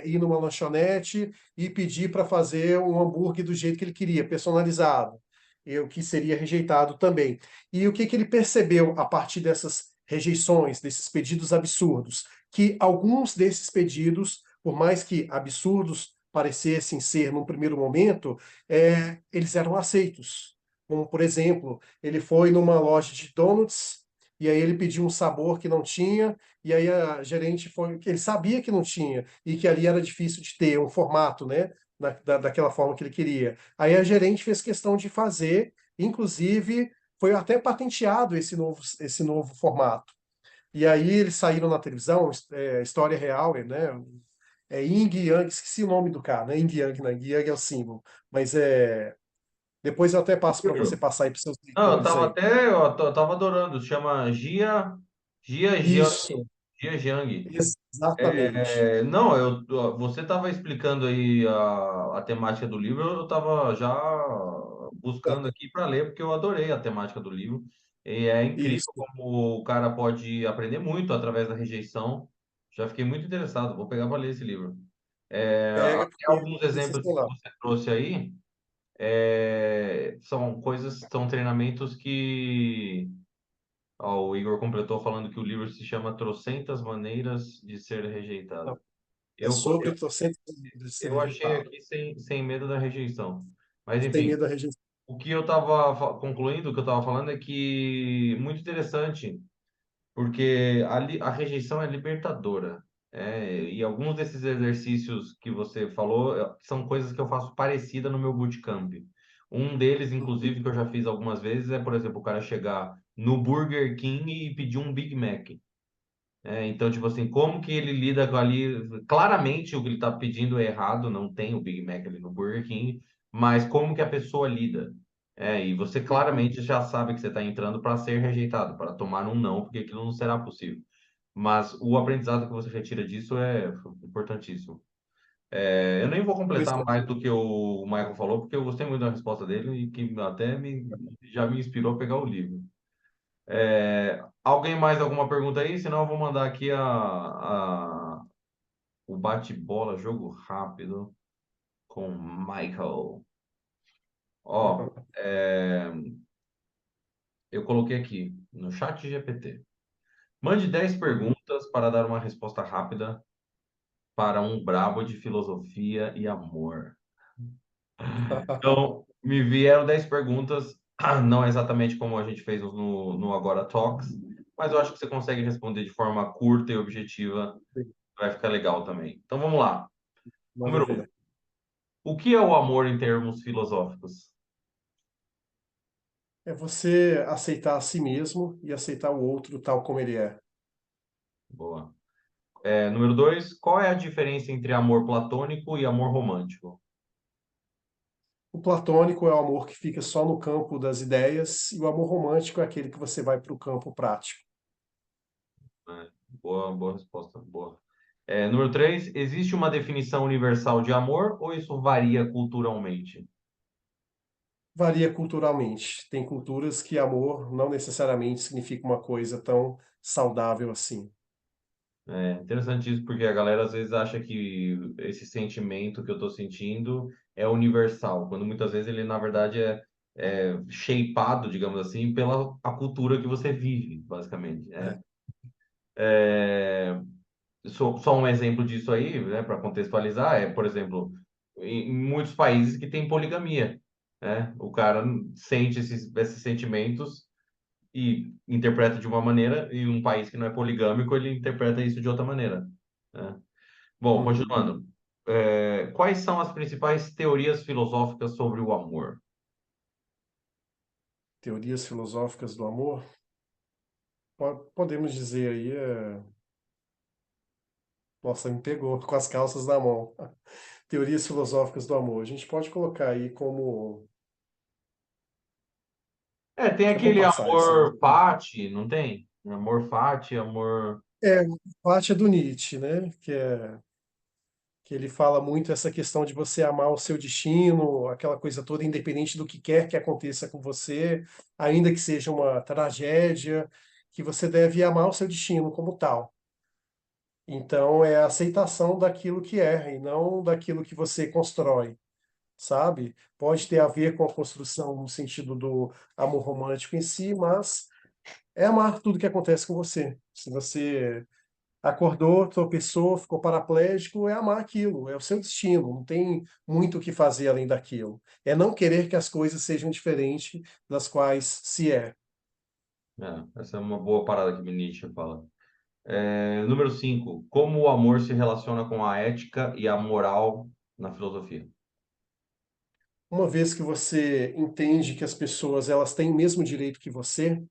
ir numa lanchonete e pedir para fazer um hambúrguer do jeito que ele queria, personalizado. O que seria rejeitado também. E o que que ele percebeu a partir dessas rejeições, desses pedidos absurdos? Que alguns desses pedidos, por mais que absurdos parecessem ser num primeiro momento, eles eram aceitos. Como, por exemplo, ele foi numa loja de donuts e aí ele pediu um sabor que não tinha, e aí a gerente foi, que ele sabia que não tinha, e que ali era difícil de ter um formato, né? Daquela forma que ele queria. Aí a gerente fez questão de fazer, inclusive foi até patenteado esse novo formato. E aí eles saíram na televisão, história real, né? Ying Yang, esqueci o nome do cara, não é Ying Yang, não, Ying Yang é o símbolo. Mas depois eu até passo para você passar aí para seus Não, eu leitores tava aí. até, eu tava adorando. Se chama Jia Jiang. Isso, Jia Jiang. exatamente. Não, você estava explicando aí a temática do livro, eu estava já buscando aqui para ler, porque eu adorei a temática do livro. E é incrível Isso. como o cara pode aprender muito através da rejeição. Já fiquei muito interessado, vou pegar para ler esse livro. Pega Até porque alguns é exemplos que sensacional. você trouxe aí, são coisas, são treinamentos que. Ó, o Igor completou falando que o livro se chama Trocentas Maneiras de Ser Não, Rejeitado. é Eu, sobre torcendo de ser Eu achei rejeitado. aqui sem medo da rejeição. Mas, Sem enfim, medo da rejeição. o que eu estava concluindo, o que eu estava falando é que muito interessante, porque a rejeição é libertadora. E alguns desses exercícios que você falou são coisas que eu faço parecida no meu bootcamp. Um deles, inclusive, que eu já fiz algumas vezes, é, por exemplo, o cara chegar no Burger King e pedir um Big Mac. Então, tipo assim, como que ele lida com ali? Claramente o que ele está pedindo é errado, não tem o Big Mac ali no Burger King, mas como que a pessoa lida? E você claramente já sabe que você está entrando para ser rejeitado, para tomar um não, porque aquilo não será possível. Mas o aprendizado que você retira disso é importantíssimo. Eu nem vou Pois completar é. mais do que o Michael falou, porque eu gostei muito da resposta dele e que já me inspirou a pegar o livro. Alguém mais alguma pergunta aí? Senão eu vou mandar aqui o bate-bola, jogo rápido com Michael. Ó, é, eu coloquei aqui no chat GPT. Mande 10 perguntas para dar uma resposta rápida para um brabo de filosofia e amor. Então, me vieram 10 perguntas, não exatamente como a gente fez no Agora Talks, mas eu acho que você consegue responder de forma curta e objetiva. Vai ficar legal também. Então vamos lá. Manda Número um. ver. O que é o amor em termos filosóficos? É você aceitar a si mesmo e aceitar o outro tal como ele é. Boa. Número 2. Qual é a diferença entre amor platônico e amor romântico? O platônico é o amor que fica só no campo das ideias, e o amor romântico é aquele que você vai para o campo prático. Boa, boa resposta. Boa. Número 3. Existe uma definição universal de amor ou isso varia culturalmente? Varia culturalmente. Tem culturas que amor não necessariamente significa uma coisa tão saudável assim. É interessante isso, porque a galera às vezes acha que esse sentimento que eu tô sentindo é universal, quando muitas vezes ele, na verdade, é shapeado, digamos assim, pela a cultura que você vive, basicamente, né? É, É, só um exemplo disso aí, né, para contextualizar, é, por exemplo, em muitos países que tem poligamia, né? O cara sente esses sentimentos e interpreta de uma maneira, e um país que não é poligâmico, ele interpreta isso de outra maneira, né? Bom, uhum. continuando. Quais são as principais teorias filosóficas sobre o amor? Teorias filosóficas do amor, podemos dizer aí, nossa, me pegou com as calças na mão. Teorias filosóficas do amor. A gente pode colocar aí como. Tem Eu vou aquele passar essa. amor fati, não tem? Amor fati, amor. É, parte é do Nietzsche, né? Que ele fala muito essa questão de você amar o seu destino, aquela coisa toda, independente do que quer que aconteça com você, ainda que seja uma tragédia, que você deve amar o seu destino como tal. Então, é a aceitação daquilo que é, e não daquilo que você constrói, sabe? Pode ter a ver com a construção no sentido do amor romântico em si, mas é amar tudo que acontece com você. Se você acordou, tropeçou, ficou paraplégico, é amar aquilo, é o seu destino, não tem muito o que fazer além daquilo. É não querer que as coisas sejam diferentes das quais se é. Essa é uma boa parada que o Nietzsche fala. Número 5. Como o amor se relaciona com a ética e a moral na filosofia? Uma vez que você entende que as pessoas elas têm o mesmo direito que você,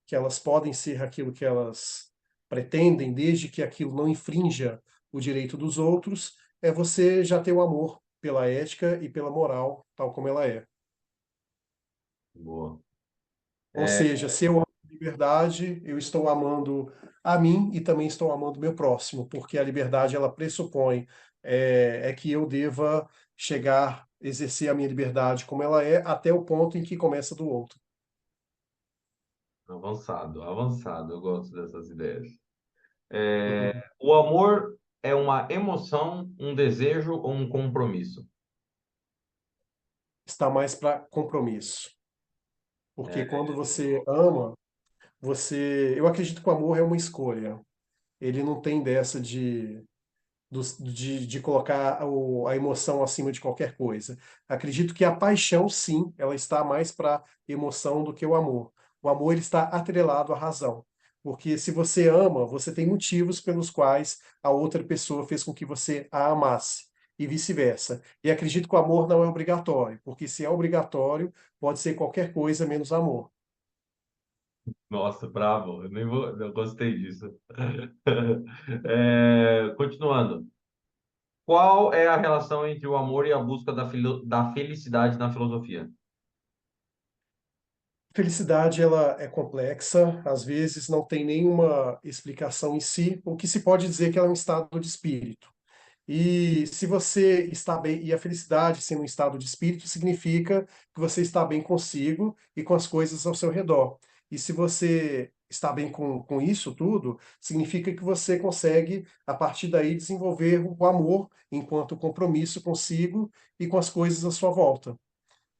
que elas podem ser aquilo que elas pretendem, desde que aquilo não infrinja o direito dos outros, é você já ter o amor pela ética e pela moral, tal como ela é. Boa. Ou É, seja, se eu amo a liberdade, eu estou amando a mim e também estou amando o meu próximo, porque a liberdade ela pressupõe que eu deva chegar, exercer a minha liberdade como ela é, até o ponto em que começa do outro. avançado, avançado. Eu gosto dessas ideias. O amor é uma emoção, um desejo ou um compromisso? Está mais para compromisso, porque É, quando você ama, eu acredito que o amor é uma escolha. Ele não tem dessa de colocar a emoção acima de qualquer coisa. Acredito que a paixão, sim, ela está mais para emoção do que o amor. O amor ele está atrelado à razão. Porque se você ama, você tem motivos pelos quais a outra pessoa fez com que você a amasse. E vice-versa. E acredito que o amor não é obrigatório, porque se é obrigatório, pode ser qualquer coisa menos amor. nossa, bravo. Eu nem vou, eu gostei disso. Continuando. Qual é a relação entre o amor e a busca da felicidade na filosofia? Felicidade ela é complexa, às vezes não tem nenhuma explicação em si. O que se pode dizer é que ela é um estado de espírito. E se você está bem, e a felicidade sendo um estado de espírito, significa que você está bem consigo e com as coisas ao seu redor. E se você está bem com isso tudo, significa que você consegue, a partir daí, desenvolver o amor enquanto compromisso consigo e com as coisas à sua volta.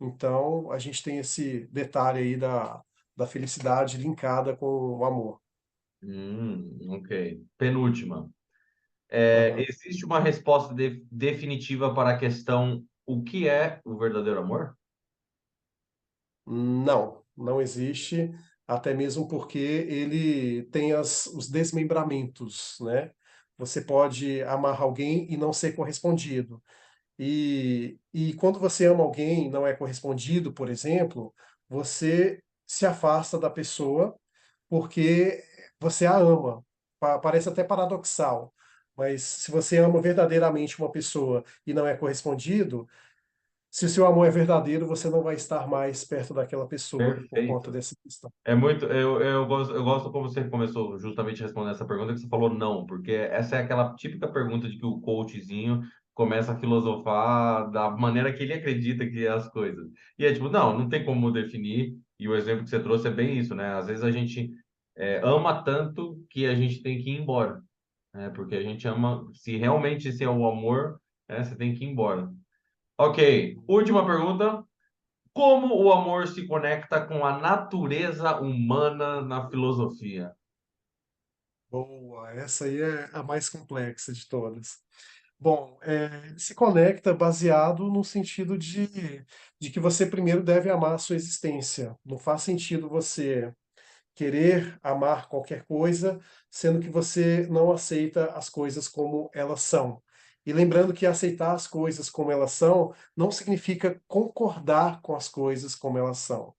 Então, a gente tem esse detalhe aí da felicidade linkada com o amor. Ok. Penúltima. Aham. Existe uma resposta definitiva para a questão: o que é o verdadeiro amor? Não, não existe, até mesmo porque ele tem os desmembramentos, né? Você pode amar alguém e não ser correspondido. E quando você ama alguém e não é correspondido, por exemplo, você se afasta da pessoa porque você a ama. Parece até paradoxal, mas se você ama verdadeiramente uma pessoa e não é correspondido, se o seu amor é verdadeiro, você não vai estar mais perto daquela pessoa por conta Perfeito. dessa questão. Eu gosto como você começou justamente respondendo essa pergunta, que você falou não, porque essa é aquela típica pergunta de que o coachzinho começa a filosofar da maneira que ele acredita que é as coisas. E é tipo, não, não tem como definir, e o exemplo que você trouxe é bem isso, né? Às vezes a gente ama tanto que a gente tem que ir embora. Porque a gente ama, se realmente esse é o amor, você tem que ir embora. Ok, última pergunta. Como o amor se conecta com a natureza humana na filosofia? Boa, essa aí é a mais complexa de todas. Bom, se conecta baseado no sentido de que você primeiro deve amar a sua existência. Não faz sentido você querer amar qualquer coisa, sendo que você não aceita as coisas como elas são. E lembrando que aceitar as coisas como elas são não significa concordar com as coisas como elas são,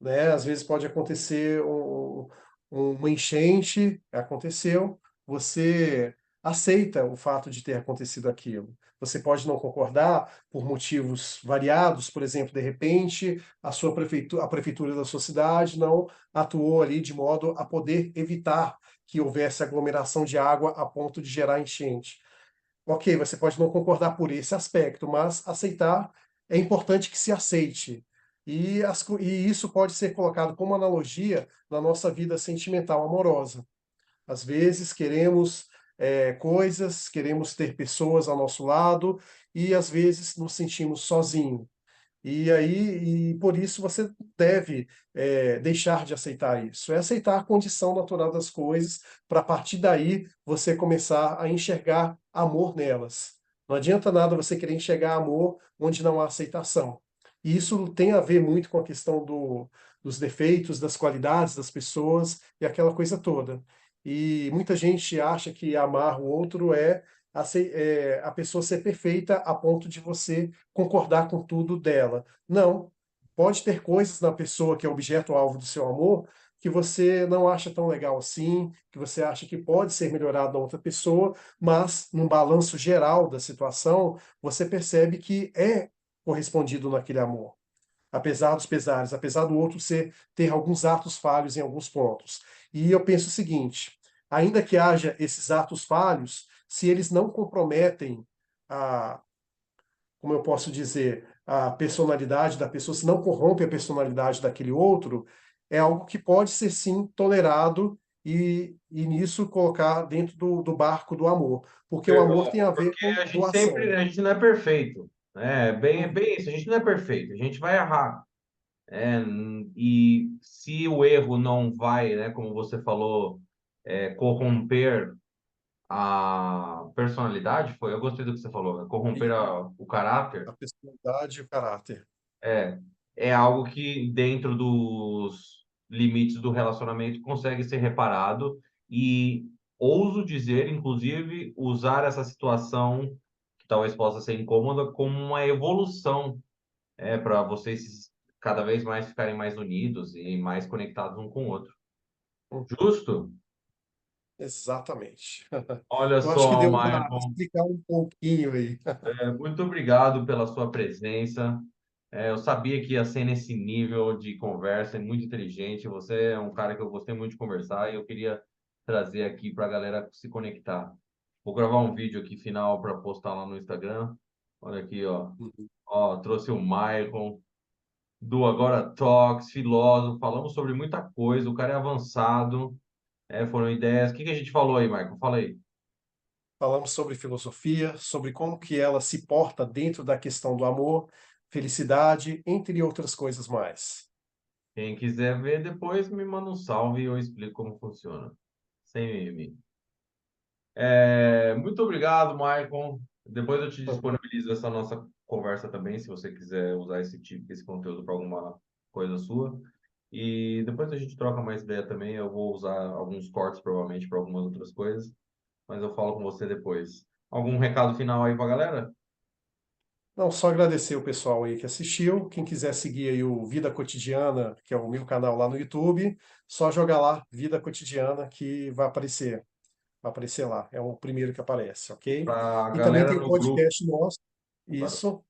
né? Às vezes pode acontecer uma enchente, aconteceu, você aceita o fato de ter acontecido aquilo. Você pode não concordar por motivos variados, por exemplo, de repente a prefeitura da sua cidade não atuou ali de modo a poder evitar que houvesse aglomeração de água a ponto de gerar enchente. Ok, você pode não concordar por esse aspecto, mas aceitar é importante que se aceite. E isso pode ser colocado como analogia na nossa vida sentimental amorosa. Às vezes queremos coisas, queremos ter pessoas ao nosso lado e às vezes nos sentimos sozinhos. E por isso você deve deixar de aceitar isso. É aceitar a condição natural das coisas, para a partir daí você começar a enxergar amor nelas. Não adianta nada você querer enxergar amor onde não há aceitação. E isso tem a ver muito com a questão dos defeitos, das qualidades das pessoas e aquela coisa toda. E muita gente acha que amar o outro é a pessoa ser perfeita a ponto de você concordar com tudo dela. Não. Pode ter coisas na pessoa que é objeto-alvo do seu amor que você não acha tão legal assim, que você acha que pode ser melhorado na outra pessoa, mas num balanço geral da situação, você percebe que é correspondido naquele amor. Apesar dos pesares, apesar do outro ter alguns atos falhos em alguns pontos. E eu penso o seguinte: ainda que haja esses atos falhos, se eles não comprometem a, como eu posso dizer, a personalidade da pessoa, se não corrompe a personalidade daquele outro, é algo que pode ser sim tolerado e nisso colocar dentro do barco do amor. Porque o amor tem a ver Porque com a gente sempre, doação. a gente não é perfeito, né? É Uhum. bem isso, a gente não é perfeito, a gente vai errar. E se o erro não vai, né, como você falou, corromper a personalidade, foi, eu gostei do que você falou, né? Corromper E o caráter, a personalidade e o caráter. é, é algo que dentro dos limites do relacionamento consegue ser reparado e ouso dizer, inclusive, usar essa situação que talvez possa ser incômoda como uma evolução, para vocês cada vez mais ficarem mais unidos e mais conectados um com o outro. Uhum. Justo? Exatamente. Olha Eu acho que só, deu para Michael. explicar um pouquinho aí. Muito obrigado pela sua presença. Eu sabia que ia ser nesse nível de conversa, é muito inteligente. Você é um cara que eu gostei muito de conversar e eu queria trazer aqui para a galera se conectar. Vou gravar um vídeo aqui final para postar lá no Instagram. Olha aqui, ó. Uhum. Ó, trouxe o Michael do Agora Talks, filósofo. Falamos sobre muita coisa. O cara é avançado. Foram ideias. O que que a gente falou aí, Michael? Fala aí. Falamos sobre filosofia, sobre como que ela se porta dentro da questão do amor, felicidade, entre outras coisas mais. Quem quiser ver depois, me manda um salve e eu explico como funciona. Sem mimimi. Muito obrigado, Maicon. Depois eu te Uhum. disponibilizo essa nossa conversa também, se você quiser usar esse conteúdo para alguma coisa sua. E depois a gente troca mais ideia também. Eu vou usar alguns cortes, provavelmente, para algumas outras coisas, mas eu falo com você depois. Algum recado final aí para a galera? Não, só agradecer o pessoal aí que assistiu. Quem quiser seguir aí o Vida Cotidiana, que é o meu canal lá no YouTube, só jogar lá Vida Cotidiana que vai aparecer lá. É o primeiro que aparece, ok? Para a E também galera tem um no grupo. podcast nosso, Claro, isso.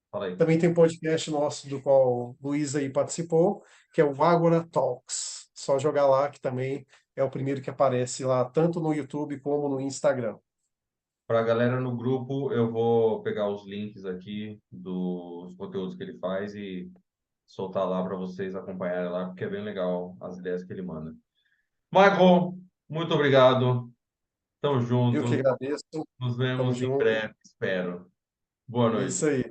fala aí. Também tem um podcast nosso do qual o Luiz aí participou, que é o Ágora Talks. Só jogar lá que também é o primeiro que aparece lá, tanto no YouTube como no Instagram. Para a galera no grupo, eu vou pegar os links aqui dos conteúdos que ele faz e soltar lá para vocês acompanharem lá, porque é bem legal as ideias que ele manda. Michael, muito obrigado. Tamo Eu que junto. agradeço. Nos Tamo vemos em junto. breve, espero. Boa É noite. isso aí.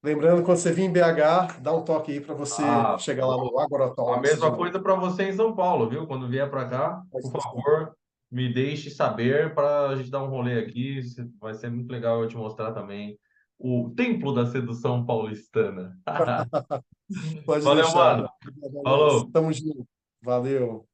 Lembrando, quando você vir em BH, dá um toque aí para você Ah, chegar lá no a Agrotalks de mesma novo. coisa para você em São Paulo, viu? Quando vier para cá, Vai por ser assim. favor, me deixe saber para a gente dar um rolê aqui. Vai ser muito legal eu te mostrar também o Templo da Sedução Paulistana. Pode Valeu, deixar. mano. Obrigadão, Luiz. Falou. Tamo junto. Valeu.